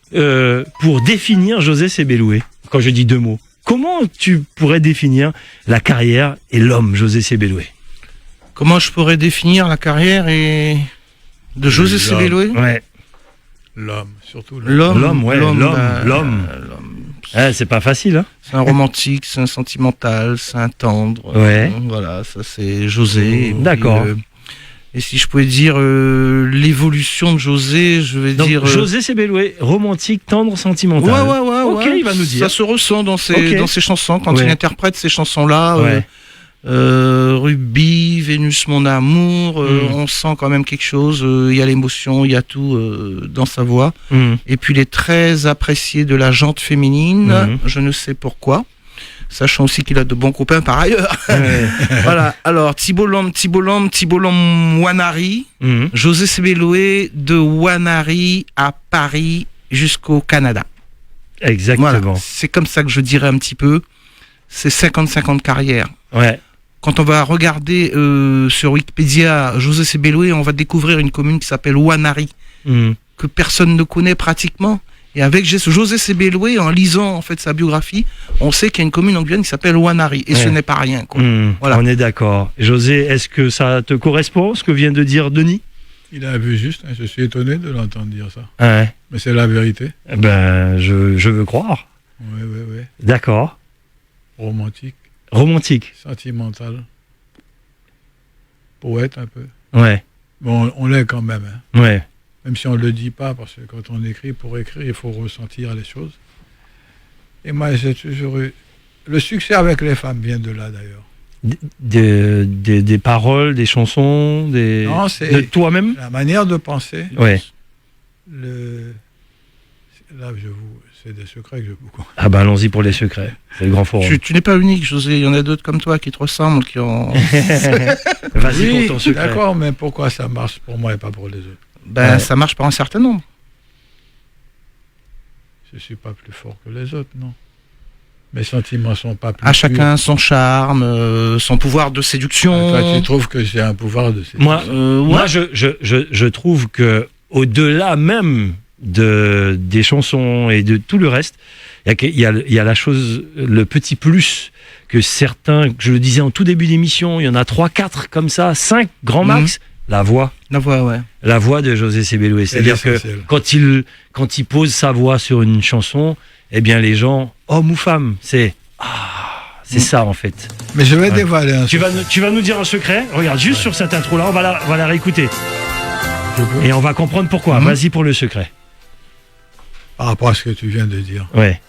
pour définir José Sebeloué. Quand je dis deux mots, comment tu pourrais définir la carrière et l'homme José Sebeloué? Comment je pourrais définir la carrière de José Sebeloué? Ouais. L'homme, surtout l'homme. L'homme. C'est pas facile, hein. C'est un romantique, c'est un sentimental, c'est un tendre. Ouais. Voilà, ça c'est José. D'accord. Et si je pouvais dire l'évolution de José, je vais dire... José Sebeloué, romantique, tendre, sentimental. Ouais. Ok, il va nous dire. Ça se ressent dans ses chansons, quand il interprète ces chansons-là. Ruby, Vénus mon amour, on sent quand même quelque chose, il y a l'émotion, il y a tout dans sa voix. Et puis il est très apprécié de la jante féminine, je ne sais pourquoi, sachant aussi qu'il a de bons copains par ailleurs. Voilà, alors Tibolam Wanari, José Sebeloué de Wanari à Paris jusqu'au Canada. Exactement. Voilà, c'est comme ça que je dirais un petit peu, c'est 50-50 carrière. Ouais. Quand on va regarder sur Wikipédia José Sebeloué, on va découvrir une commune qui s'appelle Wanari, que personne ne connaît pratiquement. Et avec José Sebeloué, en lisant en fait sa biographie, on sait qu'il y a une commune en Guyane qui s'appelle Wanari. Et ce n'est pas rien, quoi. Voilà. On est d'accord. José, est-ce que ça te correspond, ce que vient de dire Denis ? Il a vu juste, je suis étonné de l'entendre dire ça. Ouais. Mais c'est la vérité. Ben, je veux croire. Oui. D'accord. Romantique. Sentimental. Poète un peu. Ouais. Bon, on l'est quand même. Hein. Ouais. Même si on ne le dit pas, parce que quand on écrit, pour écrire, il faut ressentir les choses. Et moi, j'ai toujours eu... Le succès avec les femmes vient de là, d'ailleurs. Des paroles, des chansons, Non, c'est de toi-même. La manière de penser. Ouais. Là, c'est des secrets que je vous... Ah ben, allons-y pour les secrets. C'est le grand forum. Tu n'es pas unique, José. Il y en a d'autres comme toi qui te ressemblent, qui ont... Vas-y pour ton secret. D'accord, mais pourquoi ça marche pour moi et pas pour les autres ? Ça marche pour un certain nombre. Je suis pas plus fort que les autres, non. Mes sentiments sont pas plus... À chacun son charme, son pouvoir de séduction. Toi, tu trouves que j'ai un pouvoir de séduction ? Moi, je trouve que au-delà même des chansons et de tout le reste, il y a la chose, le petit plus que certains, je le disais en tout début d'émission, il y en a 3, 4 comme ça, 5 grand max. La voix, ouais. La voix de José Sebeloué. C'est-à-dire que quand il pose sa voix sur une chanson, eh bien les gens, hommes ou femmes, c'est ça en fait. Mais je vais dévoiler un secret. Tu vas nous dire un secret. Regarde, juste sur cette intro-là, on va la réécouter. Et on va comprendre pourquoi. Vas-y pour le secret. Par rapport à ce que tu viens de dire. Ouais.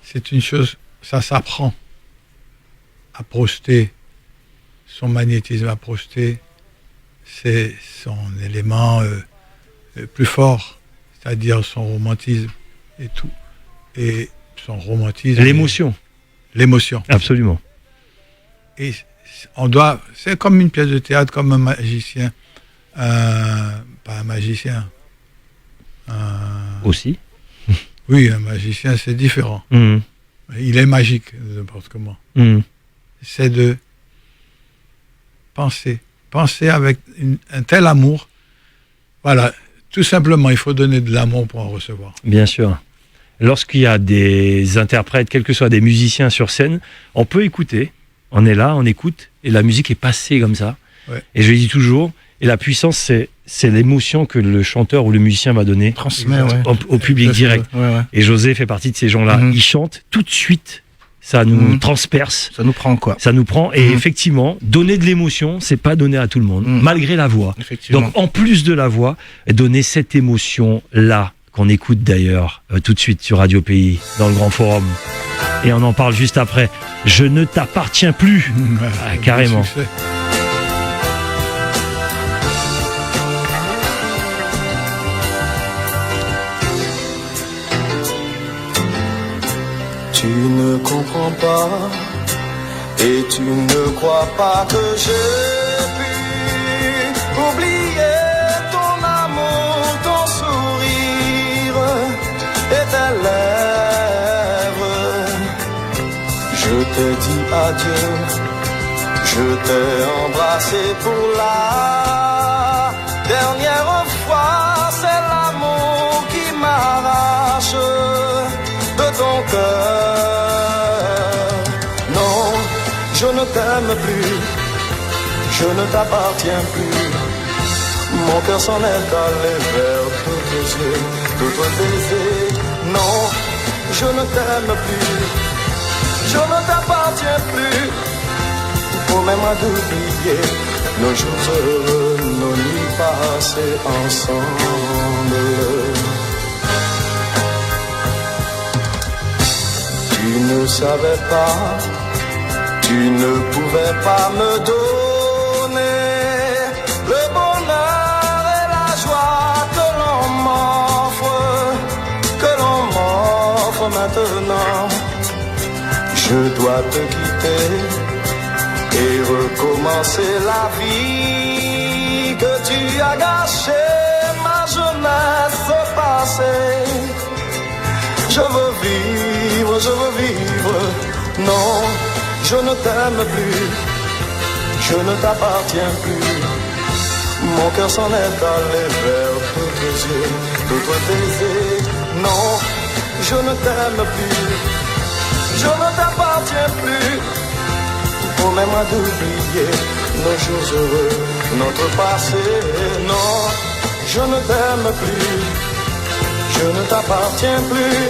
C'est une chose, ça s'apprend à projeter son magnétisme, à projeter son élément plus fort, c'est-à-dire son romantisme et tout. Et son romantisme... L'émotion. Absolument. Et c'est comme une pièce de théâtre, comme un magicien. Pas un magicien. Aussi. Oui, un magicien, c'est différent. Il est magique, n'importe comment. C'est de penser avec un tel amour. Voilà, tout simplement, il faut donner de l'amour pour en recevoir. Bien sûr. Lorsqu'il y a des interprètes, quels que soient des musiciens sur scène, on peut écouter. On est là, on écoute, et la musique est passée comme ça. Ouais. Et je le dis toujours, et la puissance, c'est l'émotion que le chanteur ou le musicien va donner au public direct. Ouais. Et José fait partie de ces gens-là. Il chante tout de suite. Ça nous transperce. Ça nous prend, quoi. Ça nous prend. Et effectivement, donner de l'émotion, c'est pas donner à tout le monde, malgré la voix. Donc, en plus de la voix, donner cette émotion-là, qu'on écoute d'ailleurs tout de suite sur Radio Pays, dans le Grand Forum. Et on en parle juste après. Je ne t'appartiens plus. Carrément. Tu ne comprends pas et tu ne crois pas que j'ai pu oublier ton amour, ton sourire et tes lèvres. Je t'ai dit adieu, je t'ai embrassé pour la dernière fois. C'est l'amour qui m'arrache de ton cœur. Non, je ne t'aime plus, je ne t'appartiens plus. Mon cœur s'en est allé vers d'autres baisers. Non, je ne t'aime plus, je ne t'appartiens plus. Promets-moi d'oublier nos jours heureux, nos nuits passées ensemble. Tu ne savais pas, tu tu ne pouvais pas me donner le bonheur et la joie que l'on m'offre maintenant. Je dois te quitter et recommencer la vie que tu as gâchée, ma jeunesse passée. Je veux vivre, non, je ne t'aime plus, je ne t'appartiens plus. Mon cœur s'en est allé vers d'autres baisers. Non, je ne t'aime plus, je ne t'appartiens plus. Promets-moi d'oublier nos jours heureux, notre passé. Non, je ne t'aime plus, je ne t'appartiens plus.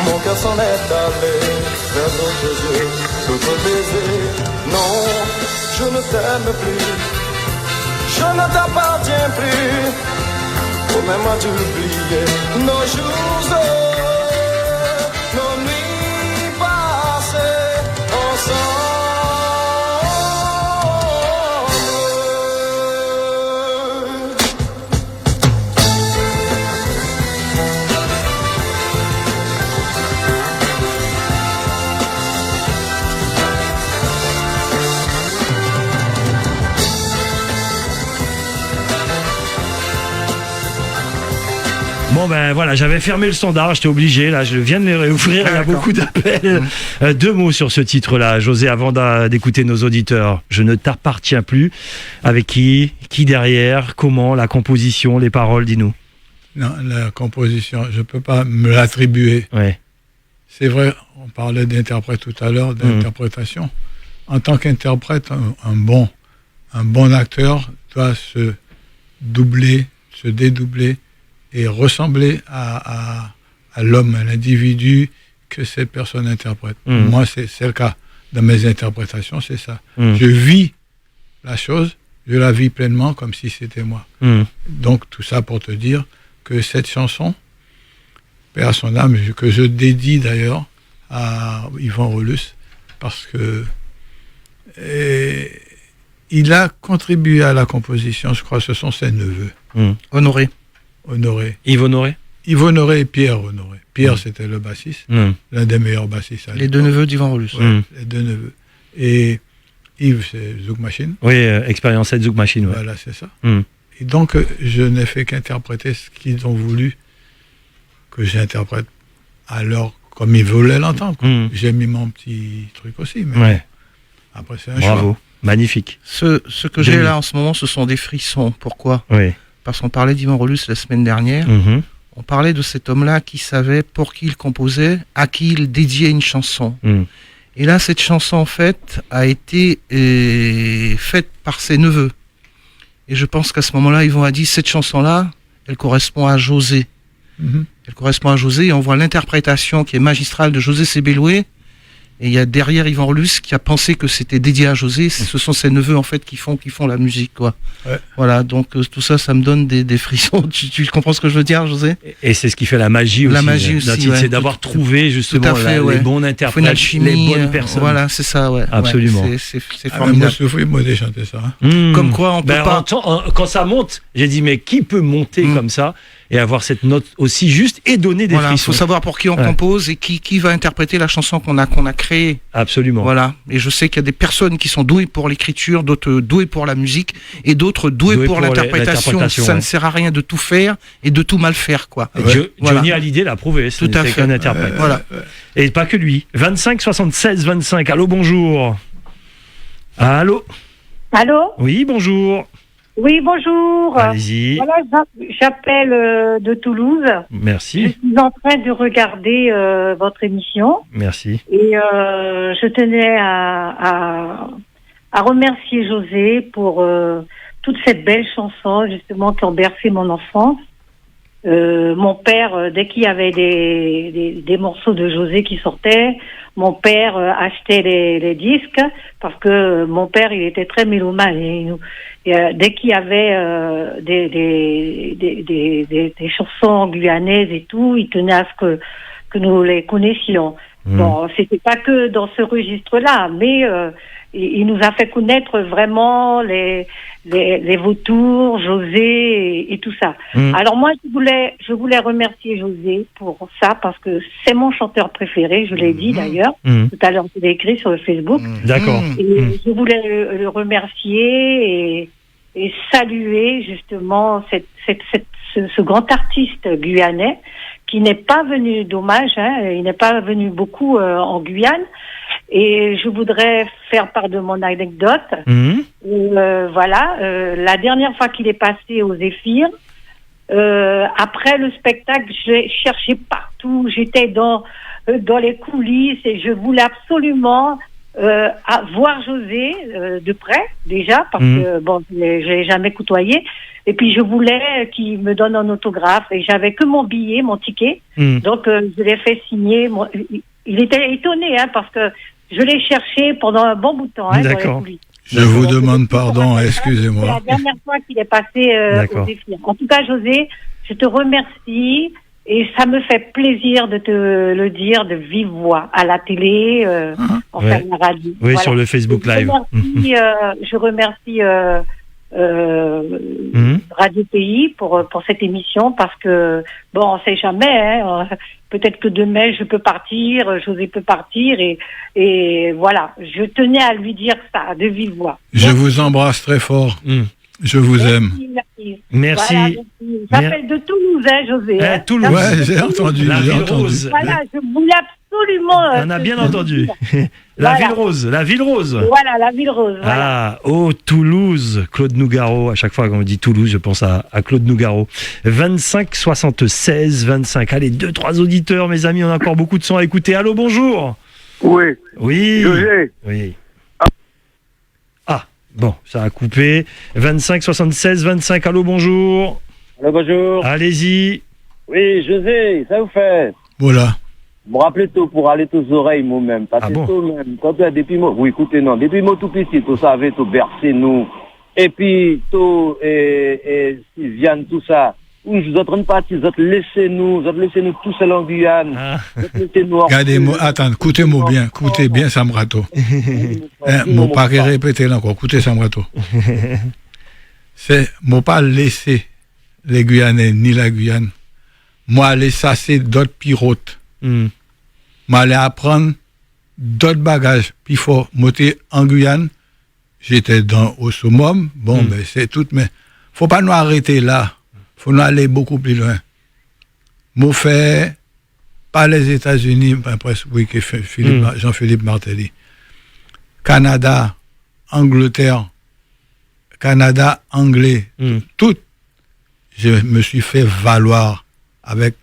Mon cœur s'en est allé vers d'autres yeux, d'autres baisers. Non, je ne t'aime plus, je ne t'appartiens plus. Promets-moi d'oublier nos jours heureux, nos nuits passées ensemble. Bon ben voilà, j'avais fermé le standard, j'étais obligé, là je viens de les réouvrir, il y a beaucoup d'appels. Deux mots sur ce titre-là, José, avant d'écouter nos auditeurs. Je ne t'appartiens plus. Avec qui derrière, comment, la composition, les paroles, dis-nous. Non, la composition, je ne peux pas me l'attribuer. Ouais. C'est vrai, on parlait d'interprète tout à l'heure, d'interprétation. En tant qu'interprète, un bon acteur doit se doubler, se dédoubler et ressembler à l'homme, à l'individu que cette personne interprète. Moi, c'est le cas. Dans mes interprétations, c'est ça. Je vis la chose, je la vis pleinement comme si c'était moi. Donc, tout ça pour te dire que cette chanson, paix à son âme, que je dédie d'ailleurs à Yvan Rolus, parce que il a contribué à la composition, je crois que ce sont ses neveux. Honoré. Yves Honoré et Pierre Honoré. Pierre, c'était le bassiste, l'un des meilleurs bassistes. Les deux neveux d'Yvan Rolus. Ouais, les deux neveux. Et Yves, c'est Zouk Machine. Oui, expérience 7 Zouk Machine. Ouais. Voilà, c'est ça. Et donc, je n'ai fait qu'interpréter ce qu'ils ont voulu que j'interprète alors comme ils voulaient l'entendre. J'ai mis mon petit truc aussi, mais après, c'est un choix. Bravo, magnifique. Ce que j'ai là en ce moment, ce sont des frissons. Pourquoi ? Oui. Parce qu'on parlait d'Yvan Rolus la semaine dernière. On parlait de cet homme-là qui savait pour qui il composait, à qui il dédiait une chanson. Et là, cette chanson, en fait, a été faite par ses neveux. Et je pense qu'à ce moment-là, Yvan a dit, cette chanson-là, elle correspond à José. Elle correspond à José, et on voit l'interprétation qui est magistrale de José Sebeloué. Et il y a derrière Yvan Rolus qui a pensé que c'était dédié à José. Ce sont ses neveux, en fait, qui font la musique, quoi. Ouais. Voilà, donc tout ça, ça me donne des frissons. Tu comprends ce que je veux dire, José ? Et c'est ce qui fait la magie aussi. La magie aussi, c'est d'avoir trouvé justement les bons interprètes, alchimie, les bonnes personnes. Voilà, c'est ça, ouais. Absolument. Ouais, c'est formidable. Moi, j'ai chanté ça. Comme quoi, on peut pas... Quand ça monte, j'ai dit, mais qui peut monter comme ça et avoir cette note aussi juste et donner des frissons. Il faut savoir pour qui on compose et qui va interpréter la chanson qu'on a créée. Absolument. Voilà. Et je sais qu'il y a des personnes qui sont douées pour l'écriture, d'autres douées pour la musique et d'autres douées pour l'interprétation. Ça ne sert à rien de tout faire et de tout mal faire, quoi. Johnny Hallyday l'a prouvé. Tout à fait. Qu'un interprète. Voilà. Et pas que lui. 25 76 25. Allô, bonjour. Allô. Allô. Oui, bonjour. Oui, bonjour. Allez-y. Voilà, j'appelle de Toulouse. Merci. Je suis en train de regarder votre émission. Merci. Et je tenais à remercier José pour toutes ces belles chansons, justement, qui ont bercé mon enfance. Mon père, dès qu'il y avait des morceaux de José qui sortaient, mon père achetait les disques parce que mon père, il était très mélomane. Dès qu'il y avait des chansons guyanaises et tout, il tenait à ce que nous les connaissions. Bon, c'était pas que dans ce registre-là, mais il nous a fait connaître vraiment les vautours, José et tout ça. Alors moi, je voulais remercier José pour ça parce que c'est mon chanteur préféré, je l'ai dit d'ailleurs. Tout à l'heure, je l'ai écrit sur le Facebook. D'accord. Et je voulais le remercier et saluer justement ce grand artiste guyanais qui n'est pas venu, dommage, il n'est pas venu beaucoup en Guyane. Et je voudrais faire part de mon anecdote. Voilà, la dernière fois qu'il est passé aux Zéphyrs, après le spectacle, j'ai cherché partout, j'étais dans les coulisses et je voulais absolument voir José de près déjà parce que bon, je l'ai jamais côtoyé. Et puis je voulais qu'il me donne un autographe et j'avais que mon billet, mon ticket. Donc je l'ai fait signer. Il était étonné parce que je l'ai cherché pendant un bon bout de temps. D'accord. Je vous demande pardon, excusez-moi. C'est la dernière fois qu'il est passé aux Zéphyrs. En tout cas, José, je te remercie et ça me fait plaisir de te le dire de vive voix à la télé, enfin à la radio. Oui, voilà. Sur le Facebook Live. Je remercie Radio Pays pour cette émission parce que bon, on sait jamais. Peut-être que demain je peux partir, José peut partir et voilà. Je tenais à lui dire ça de vive voix. Je vous embrasse très fort. Je vous aime. Merci. Voilà, j'appelle de Toulouse, José. Toulouse. Ouais, j'ai entendu. La Ville Rose. Voilà, je voulais absolument. On a bien entendu. Ville Rose. La Ville Rose. Voilà, la Ville Rose. Voilà. Toulouse. Claude Nougaro. À chaque fois qu'on me dit Toulouse, je pense à Claude Nougaro. 25 76 25. Allez, 2-3 auditeurs, mes amis. On a encore beaucoup de sons à écouter. Allô, bonjour. Oui. José. Oui. Bon, ça a coupé. 25 76 25. Allô, bonjour. Allô, bonjour. Allez-y. Oui, José, ça vous fait. Voilà. Vous me rappelez tout pour aller aux oreilles, moi-même. Parce que tout même, quand tu as depuis moi, oui, écoutez, non, depuis moi tout petit, tout ça avait tout bercé nous. Et puis, tout, Sylviane, tout ça. Vous êtes en partie, vous êtes laissé nous tout seuls en Guyane. Regardez-moi, attends, écoutez-moi bien, écoutez bien Samrato. Mon pas répéter là encore, écoutez Samrato. C'est, moi pas laisser les Guyanais ni la Guyane. Moi aller sasser d'autres pirotes. Moi aller apprendre d'autres bagages. Puis faut monter en Guyane. J'étais au summum. Bon, ben c'est tout, mais faut pas nous arrêter là. Faut nous aller beaucoup plus loin. Moi fait pas les États-Unis, presque oui, que Jean-Philippe Martelly. Canada, Angleterre, Canada, anglais, tout. Je me suis fait valoir avec,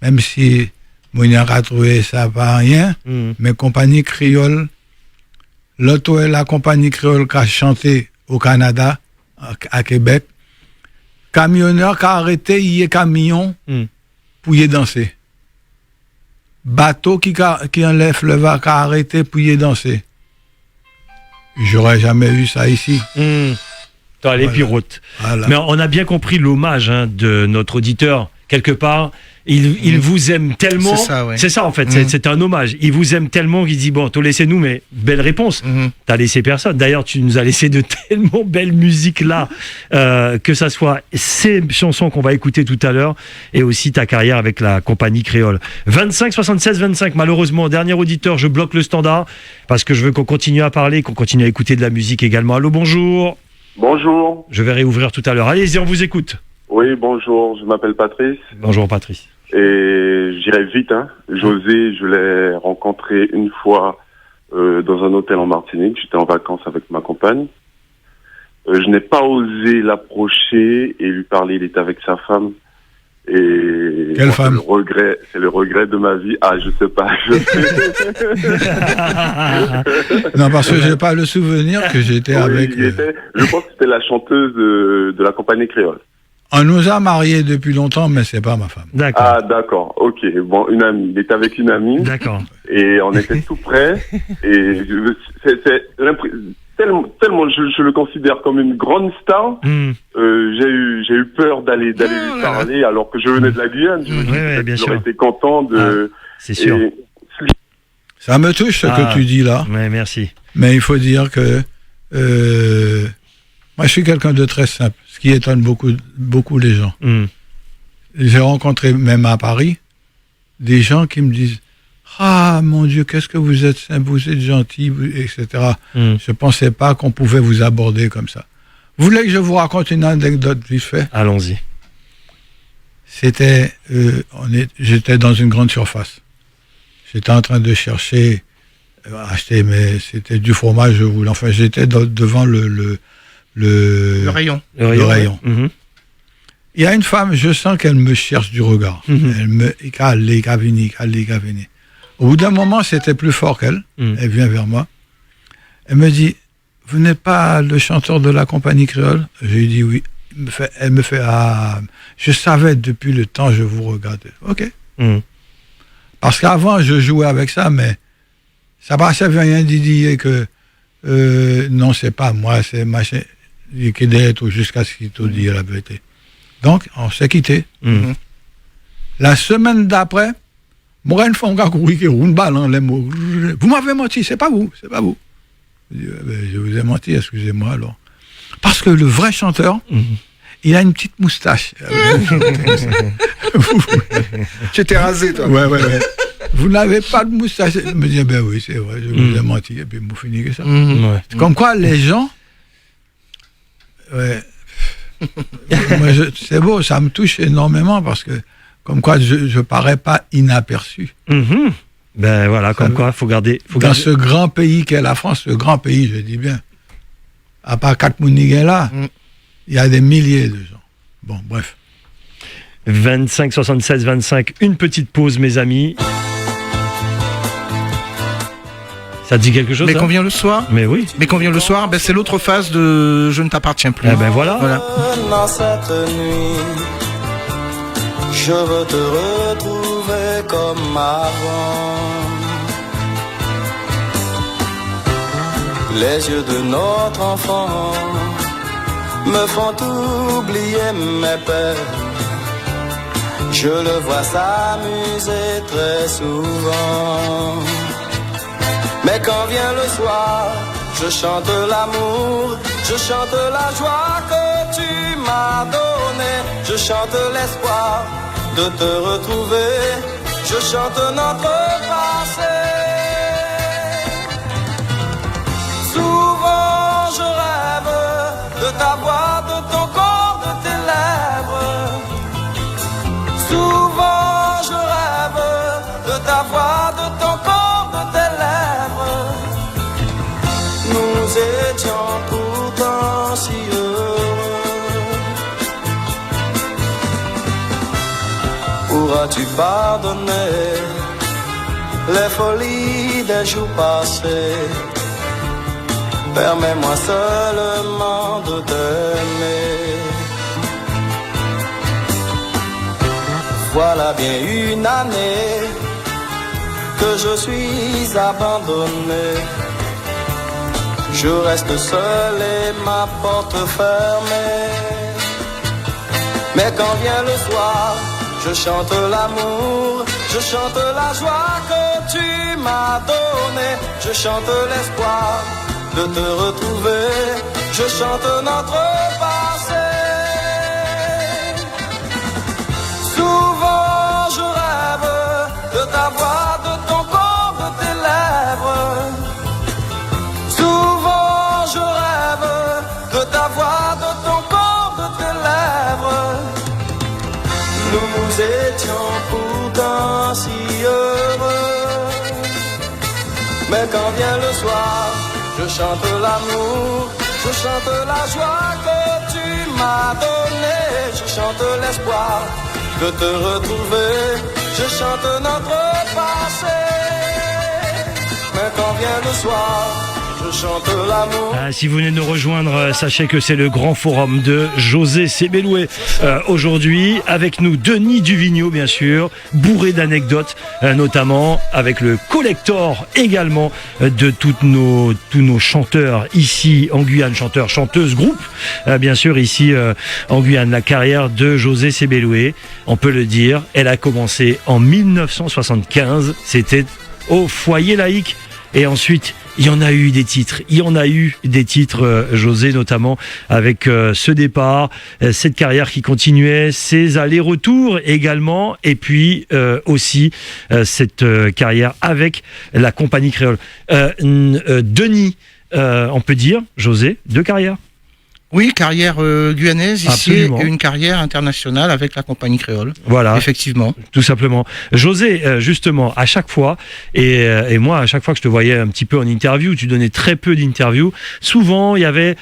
même si moi n'y a trouvé ça pas rien, mais compagnie créole, l'auto est la compagnie créole qui a chanté au Canada, à Québec. Camionneur qui a arrêté, il est camion pour y danser. Bateau qui enlève le va, qui a arrêté pour y danser. J'aurais jamais eu ça ici. Les pirotes. Voilà. Mais on a bien compris l'hommage de notre auditeur. Quelque part, il vous aime tellement. C'est ça en fait, c'est un hommage. Il vous aime tellement qu'il dit bon, t'as laissé nous, mais belle réponse. T'as laissé personne. D'ailleurs, tu nous as laissé de tellement belles musiques là, que ça soit ces chansons qu'on va écouter tout à l'heure et aussi ta carrière avec la compagnie créole. 25 76 25. Malheureusement, dernier auditeur, je bloque le standard parce que je veux qu'on continue à parler, qu'on continue à écouter de la musique également. Allô, bonjour. Bonjour. Je vais réouvrir tout à l'heure. Allez-y, on vous écoute. Oui, bonjour, je m'appelle Patrice. Bonjour Patrice. Et j'irai vite, José, je l'ai rencontré une fois dans un hôtel en Martinique. J'étais en vacances avec ma compagne. Je n'ai pas osé l'approcher et lui parler, il était avec sa femme. Et quelle femme? C'est le regret de ma vie. Ah, je sais pas. Non, parce que j'ai pas le souvenir que j'étais avec. Je pense que c'était la chanteuse de la compagnie créole. On nous a mariés depuis longtemps, mais c'est pas ma femme. D'accord. Ah, d'accord. Ok. Bon, une amie. Il était avec une amie. D'accord. Et on était tout près. Et tellement je le considère comme une grande star. J'ai eu peur d'aller lui parler alors que je venais de la Guyane. Oui, bien sûr. J'aurais été content de. C'est sûr. Ça me touche ce que tu dis là. Mais merci. Mais il faut dire que moi, je suis quelqu'un de très simple, ce qui étonne beaucoup les gens. J'ai rencontré, même à Paris, des gens qui me disent « Ah, mon Dieu, qu'est-ce que vous êtes simple, vous êtes gentil, etc. » Je ne pensais pas qu'on pouvait vous aborder comme ça. Vous voulez que je vous raconte une anecdote vite fait ? Allons-y. C'était, j'étais dans une grande surface. J'étais en train de chercher, acheter, mais c'était du fromage, je voulais. Enfin, j'étais devant le rayon. Le rayon. Il y a une femme, je sens qu'elle me cherche du regard. Elle me calé. Au bout d'un moment, c'était plus fort qu'elle. Elle vient vers moi. Elle me dit, vous n'êtes pas le chanteur de la compagnie créole? J'ai dit oui. Elle me fait, ah, je savais depuis le temps, je vous regardais. Ok. Parce qu'avant, je jouais avec ça, mais ça passait rien d'idée que, non, c'est pas moi, c'est machin, qui d'être jusqu'à ce qu'il te dise la vérité. Donc, on s'est quitté. La semaine d'après, moi, une fois, on a couru une balle dans les mots. Vous m'avez menti, c'est pas vous. Je vous ai menti, excusez-moi alors. Parce que le vrai chanteur, il a une petite moustache. Tu t'es rasé, toi. Ouais. Vous n'avez pas de moustache. Je me dis, ben oui, c'est vrai, je vous ai menti. Et puis, vous finissez que ça. Comme quoi, les gens... Ouais. Moi, c'est beau, ça me touche énormément parce que, comme quoi, je parais pas inaperçu. Ben voilà, comme quoi, faut garder. Ce grand pays qu'est la France, ce grand pays, je dis bien, à part 4 Mounigues là, il y a des milliers de gens. Bon, bref. 25 76 25, une petite pause, mes amis. Ça te dit quelque chose? Mais qu'on vient le soir? Mais oui. Mais qu'on vient le soir, ben c'est l'autre phase de Je ne t'appartiens plus. Eh ben voilà. Dans cette nuit, je veux te retrouver comme avant. Les yeux de notre enfant me font oublier mes peines. Je le vois s'amuser très souvent. Mais quand vient le soir, je chante l'amour, je chante la joie que tu m'as donnée. Je chante l'espoir de te retrouver, je chante notre passé. Souvent je rêve de ta voix, de ton corps, de tes lèvres. Souvent je rêve de ta voix, de ton corps, de tes lèvres. Nous étions pourtant si heureux. Pourras-tu pardonner les folies des jours passés? Permets-moi seulement de t'aimer. Voilà bien une année que je suis abandonné. Je reste seul et ma porte fermée. Mais quand vient le soir, je chante l'amour, je chante la joie que tu m'as donnée. Je chante l'espoir de te retrouver, je chante notre passé. Souvent je rêve de ta voix, de ton corps, de tes lèvres. Souvent je rêve de ta voix, de ton corps, de tes lèvres. Nous étions pourtant si heureux. Mais quand vient le soir, je chante l'amour, je chante la joie que tu m'as donnée. Je chante l'espoir de te retrouver, je chante notre passé. Mais quand vient le soir, je chante l'amour. Si vous venez de nous rejoindre, sachez que c'est le grand forum de José Sebeloué. Aujourd'hui, avec nous, Denis Duvigneau, bien sûr, bourré d'anecdotes, notamment avec le collector également de tous nos chanteurs ici en Guyane, chanteurs, chanteuses, groupes, bien sûr, ici en Guyane. La carrière de José Sebeloué, on peut le dire, elle a commencé en 1975. C'était au foyer laïque. Et ensuite, il y en a eu des titres. José, notamment, avec ce départ, cette carrière qui continuait, ces allers-retours également, et puis aussi cette carrière avec la compagnie créole. Denis, on peut dire, José, 2 carrières. Oui, carrière guyanaise ici. Absolument. Et une carrière internationale avec la compagnie créole. Voilà. Effectivement. Tout simplement. José, justement, à chaque fois, et moi, à chaque fois que je te voyais un petit peu en interview, tu donnais très peu d'interviews. Souvent, il y avait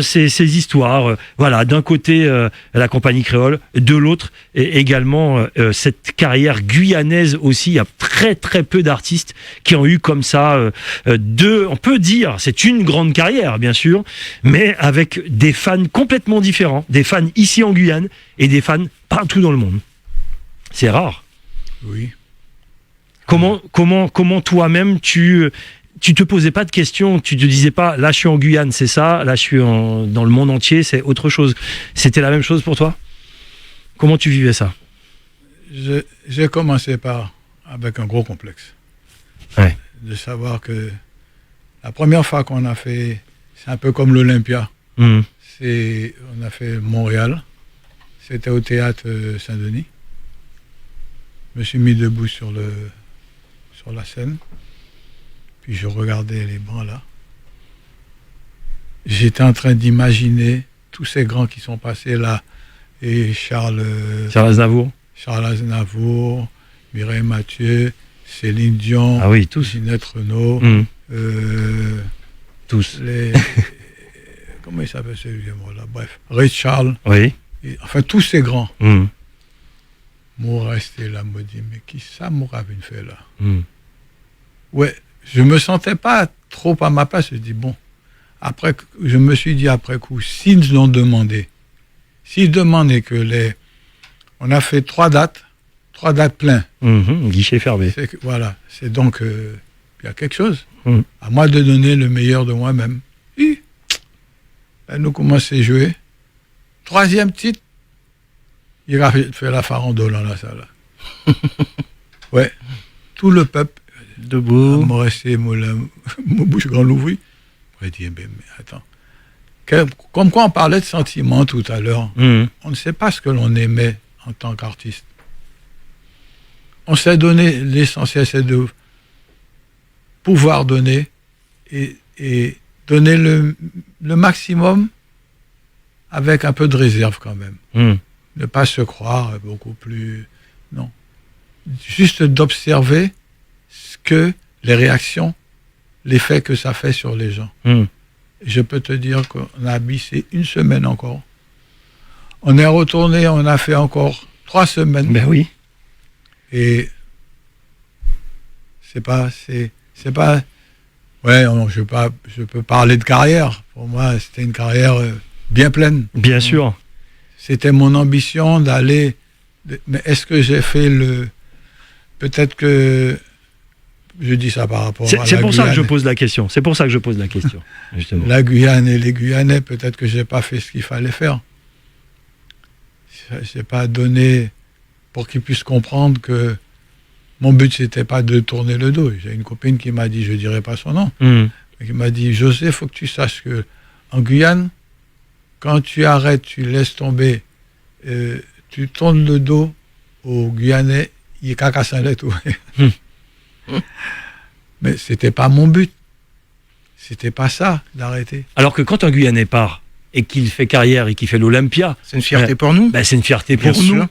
ces histoires. Voilà, d'un côté, la compagnie créole, de l'autre, et également cette carrière guyanaise aussi. Il y a très, très peu d'artistes qui ont eu comme ça on peut dire, c'est une grande carrière, bien sûr, mais avec des fans complètement différents, des fans ici en Guyane et des fans partout dans le monde. C'est rare. Oui. Comment toi-même tu te posais pas de questions, tu te disais pas là je suis en Guyane, c'est ça, là je suis dans le monde entier, c'est autre chose. C'était la même chose pour toi? Comment tu vivais ça? J'ai commencé avec un gros complexe. Ouais. De savoir que la première fois qu'on a fait, c'est un peu comme l'Olympia. Mmh. On a fait Montréal, c'était au théâtre Saint-Denis. Je me suis mis debout sur la scène, puis je regardais les bancs là. J'étais en train d'imaginer tous ces grands qui sont passés là, et Charles Aznavour, Mireille Mathieu, Céline Dion, ah oui, tous. Ginette Renaud, tous. Comment il s'appelle celui-là? Bref, Ray Charles. Oui. Enfin, tous ces grands. Moi, resté là, me dit, mais qui ça m'aura fait là? Ouais, je me sentais pas trop à ma place. Je dis, bon, après, je me suis dit après coup, s'ils l'ont demandé, s'ils demandaient on a fait 3 dates pleines. Guichet fermé. Voilà, c'est donc, il y a quelque chose. À moi de donner le meilleur de moi-même. Nous commençons à jouer. 3e titre, il a fait la farandole dans la salle. Ouais, tout le peuple debout. M'a resté mon bouche grande ouvrie. Je dis, mais attends. Comme quoi on parlait de sentiments tout à l'heure. On ne sait pas ce que l'on aimait en tant qu'artiste. On s'est donné, l'essentiel, c'est de pouvoir donner et donner le maximum avec un peu de réserve quand même. Ne pas se croire beaucoup plus... Non. Juste d'observer les réactions, l'effet que ça fait sur les gens. Je peux te dire qu'on a habité 1 semaine encore. On est retourné, on a fait encore 3 semaines. Ben oui. Et c'est pas... Ouais, je peux parler de carrière. Pour moi, c'était une carrière bien pleine. Bien sûr. C'était mon ambition d'aller... Mais est-ce que j'ai fait peut-être que... Je dis ça par rapport à la Guyane. C'est pour ça que je pose la question. Justement. La Guyane et les Guyanais, peut-être que j'ai pas fait ce qu'il fallait faire. Je n'ai pas donné pour qu'ils puissent comprendre que mon but, c'était pas de tourner le dos. J'ai une copine qui m'a dit, je dirai pas son nom, mais qui m'a dit, José, il faut que tu saches que en Guyane, quand tu arrêtes, tu laisses tomber, tu tournes le dos aux Guyanais, il y a caca et tout. Mais c'était pas mon but. C'était pas ça, d'arrêter. Alors que quand un Guyanais part et qu'il fait carrière et qu'il fait l'Olympia... C'est une fierté pour nous. C'est une fierté pour nous.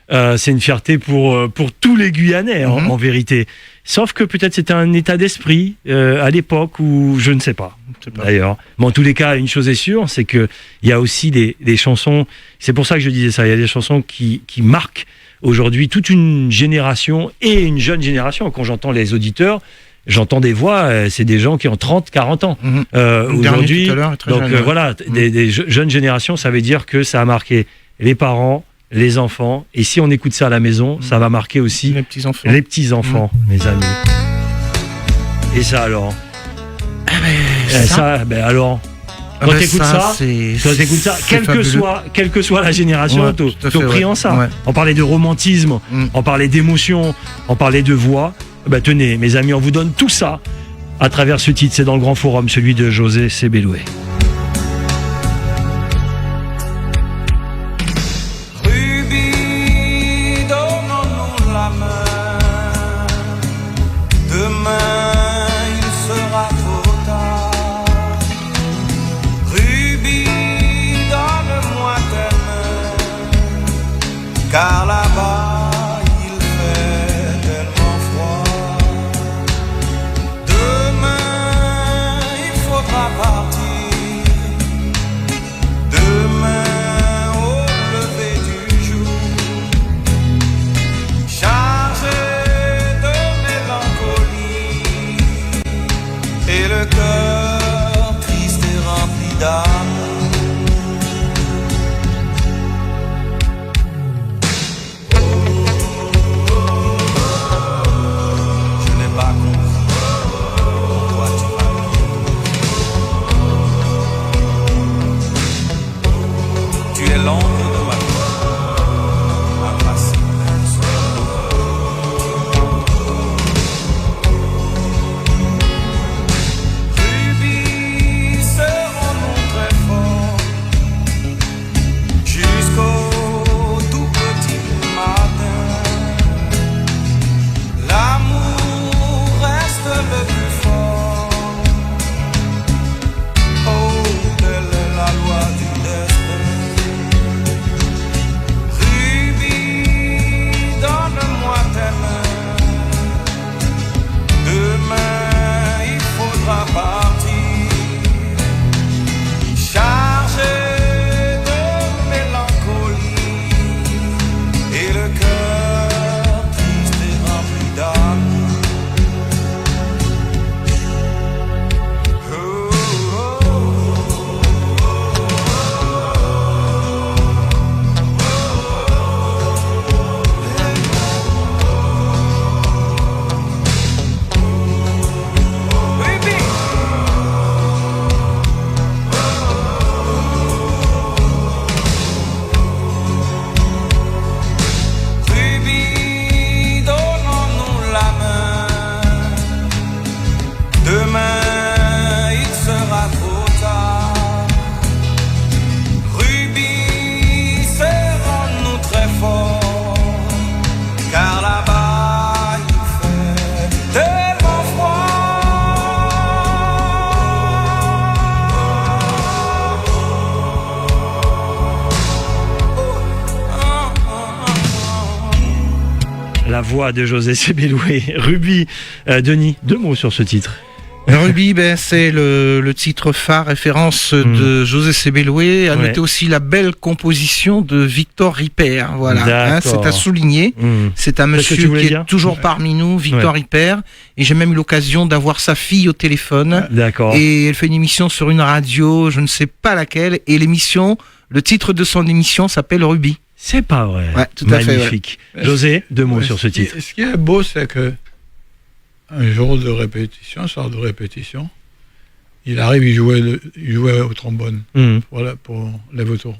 C'est une fierté pour tous les Guyanais, en vérité. Sauf que peut-être c'était un état d'esprit à l'époque où je ne sais pas. D'ailleurs. Mais en tous les cas, une chose est sûre, c'est qu'il y a aussi des chansons... C'est pour ça que je disais ça. Il y a des chansons qui marquent aujourd'hui toute une génération et une jeune génération. Quand j'entends les auditeurs, j'entends des voix, c'est des gens qui ont 30, 40 ans. Aujourd'hui, donc voilà, des jeunes générations, ça veut dire que ça a marqué les parents, les enfants, et si on écoute ça à la maison, ça va marquer aussi les petits-enfants, mes amis. Et ça alors alors quand t'écoutes ça, quelle que soit la génération, t'as pris en ça. Ouais. On parlait de romantisme, on parlait d'émotion, on parlait de voix, Tenez, mes amis, on vous donne tout ça à travers ce titre. C'est dans le Grand Forum, celui de José Sebeloué. Car là-bas il fait tellement froid. Demain il faudra partir. Demain au lever du jour, chargé de mélancolie et le cœur triste et rempli d'amour. La voix de José Sebeloué. Ruby, Denis, 2 mots sur ce titre. Ruby, c'est le titre phare, référence de José Sebeloué. À noter aussi la belle composition de Victor Ripper. Voilà, c'est à souligner. C'est un monsieur qui est toujours parmi nous, Victor Ripper. Et j'ai même eu l'occasion d'avoir sa fille au téléphone. D'accord. Et elle fait une émission sur une radio, je ne sais pas laquelle. Et l'émission, le titre de son émission s'appelle Ruby. C'est pas vrai. Ouais, tout à fait. Magnifique. José, 2 mots sur ce titre. Ce qui est beau, c'est que un jour de répétition, soir de répétition, il arrive, il jouait au trombone voilà, pour les vautours.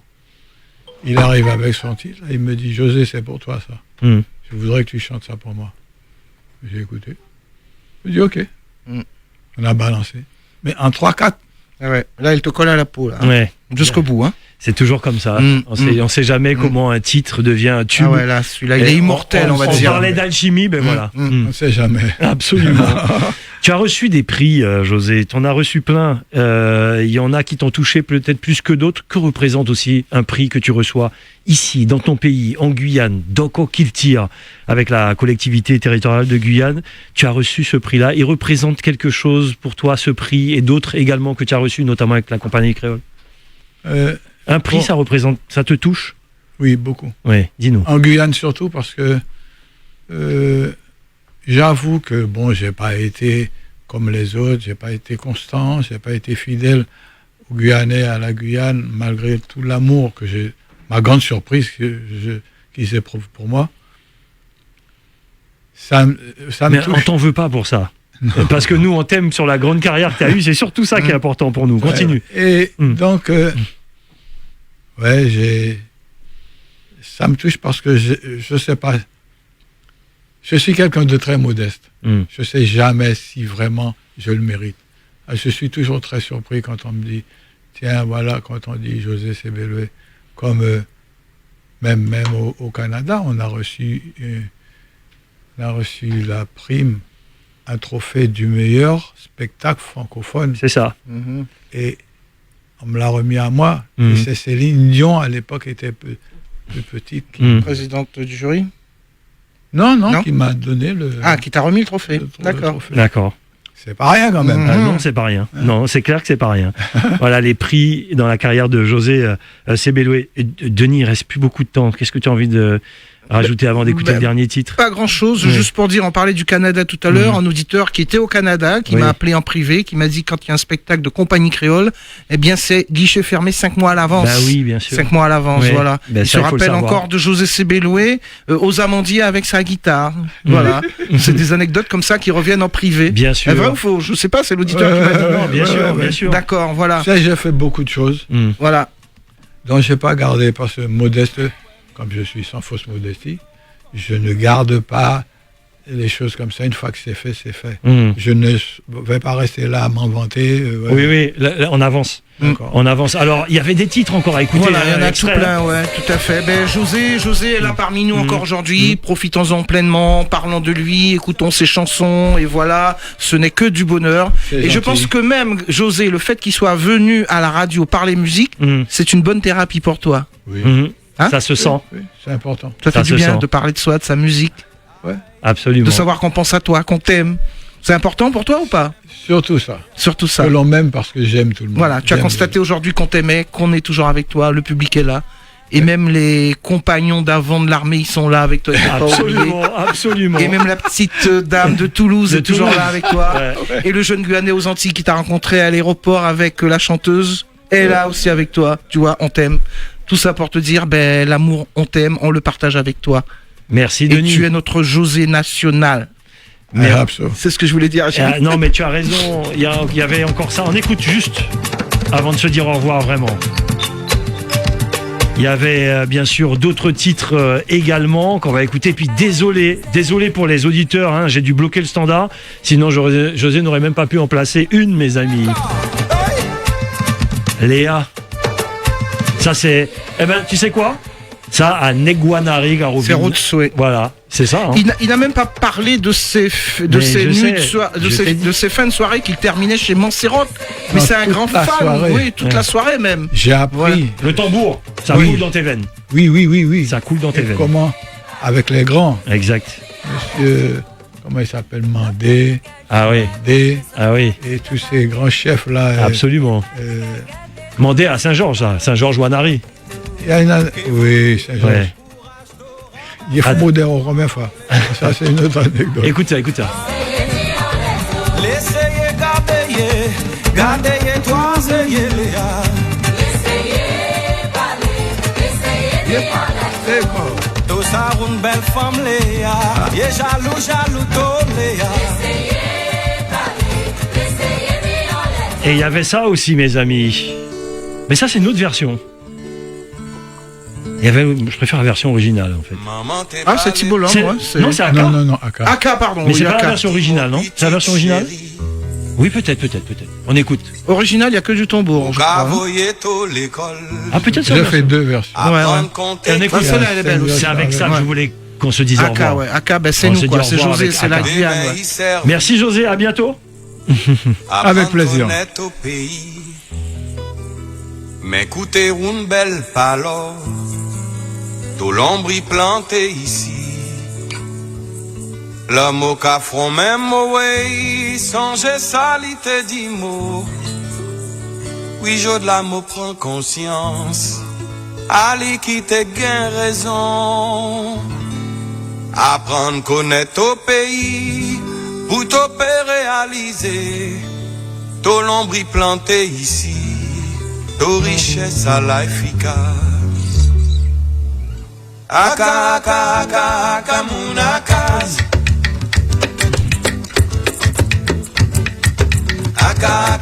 Il arrive avec son titre, il me dit, José, c'est pour toi ça. Je voudrais que tu chantes ça pour moi. J'ai écouté. Je dis, ok. On a balancé. Mais en 3-4. Ah ouais. Là, il te colle à la peau. Là, ouais. Jusqu'au bout. Hein. C'est toujours comme ça. On sait jamais comment un titre devient un tube. Ah ouais, là, celui-là, il est immortel, on va dire. On parlait d'alchimie, ben voilà. On ne sait jamais. Absolument. Tu as reçu des prix, José. Tu en as reçu plein. Il y en a qui t'ont touché peut-être plus que d'autres. Que représente aussi un prix que tu reçois ici, dans ton pays, en Guyane, Doko Kiltir, avec la collectivité territoriale de Guyane? Tu as reçu ce prix-là. Il représente quelque chose pour toi, ce prix, et d'autres également que tu as reçus, notamment avec la compagnie créole? Un prix, ça représente, ça te touche? Oui, beaucoup. Oui, dis-nous. En Guyane surtout, parce que j'avoue que bon, j'ai pas été comme les autres, j'ai pas été constant, j'ai pas été fidèle aux Guyanais, à la Guyane, malgré tout l'amour que j'ai, ma grande surprise qu'ils éprouvent pour moi. Ça me touche. On t'en veut pas pour ça. Non. Parce que nous, on t'aime sur la grande carrière que tu as eue, c'est surtout ça qui est important pour nous. Continue. Et donc, ouais, ça me touche parce que je sais pas. Je suis quelqu'un de très modeste. Je ne sais jamais si vraiment je le mérite. Je suis toujours très surpris quand on me dit, tiens, voilà, quand on dit José Sébéloué, comme même au Canada, on a reçu la prime, un trophée du meilleur spectacle francophone. C'est ça. Et on me l'a remis à moi. Et c'est Céline Dion, à l'époque, était plus petite. Présidente du jury? Non, qui m'a donné le... Ah, qui t'a remis le trophée. D'accord. C'est pas rien quand même. Non, c'est pas rien. Non, c'est clair que c'est pas rien. Voilà les prix dans la carrière de José Sébéloué. Denis, il reste plus beaucoup de temps. Qu'est-ce que tu as envie de rajouter avant d'écouter le dernier titre? Pas grand-chose, juste pour dire, on parlait du Canada tout à l'heure, un auditeur qui était au Canada, qui m'a appelé en privé, qui m'a dit quand il y a un spectacle de compagnie créole, eh bien c'est guichet fermé 5 mois à l'avance. Bah oui, bien sûr. 5 mois à l'avance, voilà. Ben, il se rappelle encore de José Sébéloué aux Amandiers avec sa guitare. Voilà. C'est des anecdotes comme ça qui reviennent en privé. Bien sûr. C'est vrai ou faux? Je sais pas, c'est l'auditeur qui m'a dit. Non, bien sûr. D'accord, voilà. Ça, j'ai fait beaucoup de choses. Voilà. Donc je n'ai pas gardé, parce que modeste, comme je suis sans fausse modestie, je ne garde pas les choses comme ça. Une fois que c'est fait, c'est fait. Je ne vais pas rester là à m'en vanter. Oui, là, on avance. On avance. Alors, il y avait des titres encore à écouter. Voilà, il y en a tout plein, ouais, tout à fait. Ben, José est là parmi nous encore aujourd'hui. Profitons-en pleinement, parlons de lui, écoutons ses chansons, et voilà, ce n'est que du bonheur. Et je pense que même, José, le fait qu'il soit venu à la radio parler musique, c'est une bonne thérapie pour toi. Oui. Hein? Ça se sent. Oui, c'est important. Ça fait du bien de parler de soi, de sa musique. Ouais. Absolument. De savoir qu'on pense à toi, qu'on t'aime. C'est important pour toi ou pas? Surtout ça. Surtout ça. Que l'on m'aime parce que j'aime tout le monde. Voilà, tu as constaté aujourd'hui qu'on t'aimait, qu'on est toujours avec toi, le public est là. Et même les compagnons d'avant de l'armée, ils sont là avec toi. Absolument. Et même la petite dame de Toulouse est toujours là avec toi. Ouais. Et le jeune Guyanais aux Antilles qui t'a rencontré à l'aéroport avec la chanteuse est là aussi avec toi. Tu vois, on t'aime. Tout ça pour te dire, ben, l'amour, on t'aime, on le partage avec toi. Merci, et Denis. tu es notre José national. C'est ce que je voulais dire. Non, mais tu as raison. Il y avait encore ça. On écoute juste avant de se dire au revoir, vraiment. Il y avait bien sûr d'autres titres également qu'on va écouter. Puis désolé pour les auditeurs, hein, j'ai dû bloquer le standard. Sinon, José n'aurait même pas pu en placer une, mes amis. Léa. Ça, c'est... Eh ben, tu sais quoi? Ça, à Neguanari, Garobin. C'est Rotsoué. Voilà, c'est ça. Hein. Il n'a même pas parlé de ses fins de soirée qu'il terminait chez Manseroc. Mais c'est un grand fan. Oui, toute la soirée même. J'ai appris. Ouais. Le tambour, ça coule dans tes veines. Oui. Ça coule dans tes veines. Comment? Avec les grands. Exact. Monsieur, comment il s'appelle? Mandé. Ah oui. Mandé. Ah oui. Et tous ces grands chefs là. Absolument. Mandé à Saint-Georges, Saint-Georges-Wanari. Oui, Saint-Georges. Ouais. Il est moderne au première fois. Ça, c'est une autre anecdote. Écoute ça. Laissez garder, toi, essayez, tout ça, une belle femme, Léa. Il est jaloux, toi, Léa. Et il y avait ça aussi, mes amis. Mais ça, c'est une autre version. Je préfère la version originale, en fait. Ah, c'est Thibault Lam, ouais. Non, c'est AK. Non, AK. AK, pardon. Mais c'est pas la version originale, non? C'est la version originale? Oui, peut-être. On écoute. Original, il n'y a que du tambour. Ah, peut-être ça. J'ai fait deux versions. On écoute. Celle-là, elle est belle aussi. C'est avec ça que je voulais qu'on se dise au revoir. Ouais. AK, ben, c'est nous, quoi. C'est José, c'est la Guyane. Ouais. Merci, José. À bientôt. Avec plaisir. Mais écoutez une belle parole, tout l'ombre planté ici. L'amour qu'a font même way, songez salité dit mot. Oui, je de l'amour prend conscience, allez quitter gain raison. Apprendre connaître au pays, pour te réaliser, tout l'ombre planté ici. To richesse à la efficace. Aka munakaz. Aka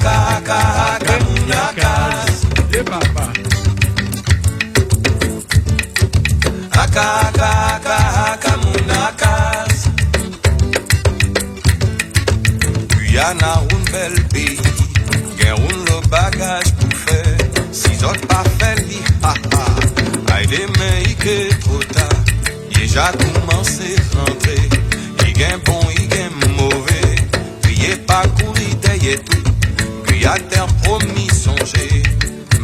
munakaz. Et papa. Aka munakaz. Guyana un bel pays, gen roule le bagage pour faire. Si autres pas fait li, ha ha. Aïe les mains, il est trop tard. Déjà commencé à rentrer. Il gagne bon, il gagne mauvais. Puis il pas courir derrière tout. Puis à terre promis songer.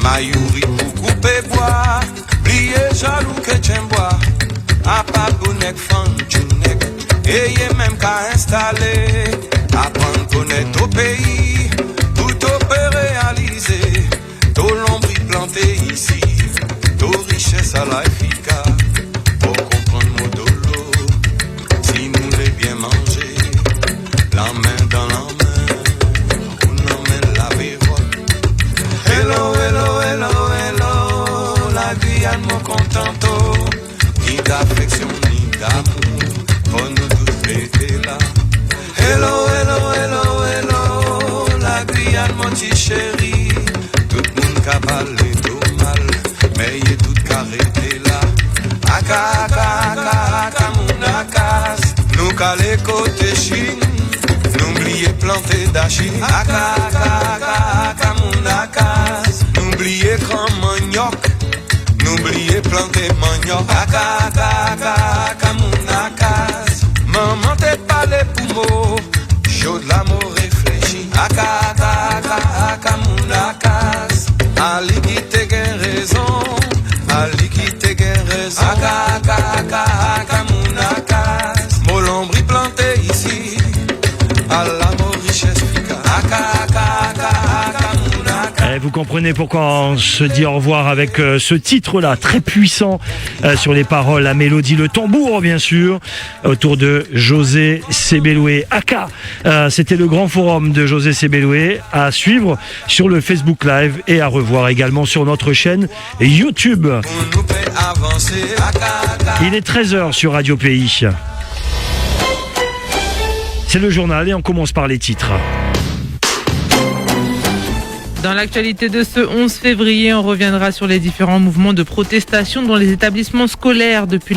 Mayouri pour couper bois. Plier jaloux que j'aime bois. A pas bonnet fan jounek. Et y est même qu'à installer. Apprendre connaître au pays. Tout opérer réaliser. Tout l'ombre planté ici. Tout richesse à la efficace. Pour comprendre mon dolo. Si nous les bien manger. La main dans la main. On emmène la vérole. Hello, hello, hello, hello. La Guyane mon contento. Ni d'affection, ni d'amour. Pour nous tous fêter là. Hello, hello, hello, hello. La Guyane mon petit chéri. Tout le monde qui a parlé tout mal. Mais il est tout carrété là. Aka, aka, aka, aka, mon akas. Nous calé côté Chine. N'oubliez planter d'achille. Aka, aka, aka, aka, mon akas. N'oubliez grand manioc. N'oubliez planter manioc. Aka, aka, aka, aka, mon akas. Maman t'es pas les poumons. Chaud de l'amour réfléchi. Aka, aka, aka, aka, mon akas. Ali qui te gagne raison. Ali qui te gagne raison. Aka, aka, aka, aka, mon akas. Molombri planté ici. À l'amour richesse fika. Aka, aka, aka, aka, mon akas. Vous comprenez pourquoi on se dit au revoir avec ce titre-là, très puissant sur les paroles, la mélodie, le tambour bien sûr, autour de José Sebeloué. Aka, c'était le grand forum de José Sebeloué, à suivre sur le Facebook Live et à revoir également sur notre chaîne YouTube. Il est 13h sur Radio Pays. C'est le journal et on commence par les titres. Dans l'actualité de ce 11 février, on reviendra sur les différents mouvements de protestation dans les établissements scolaires depuis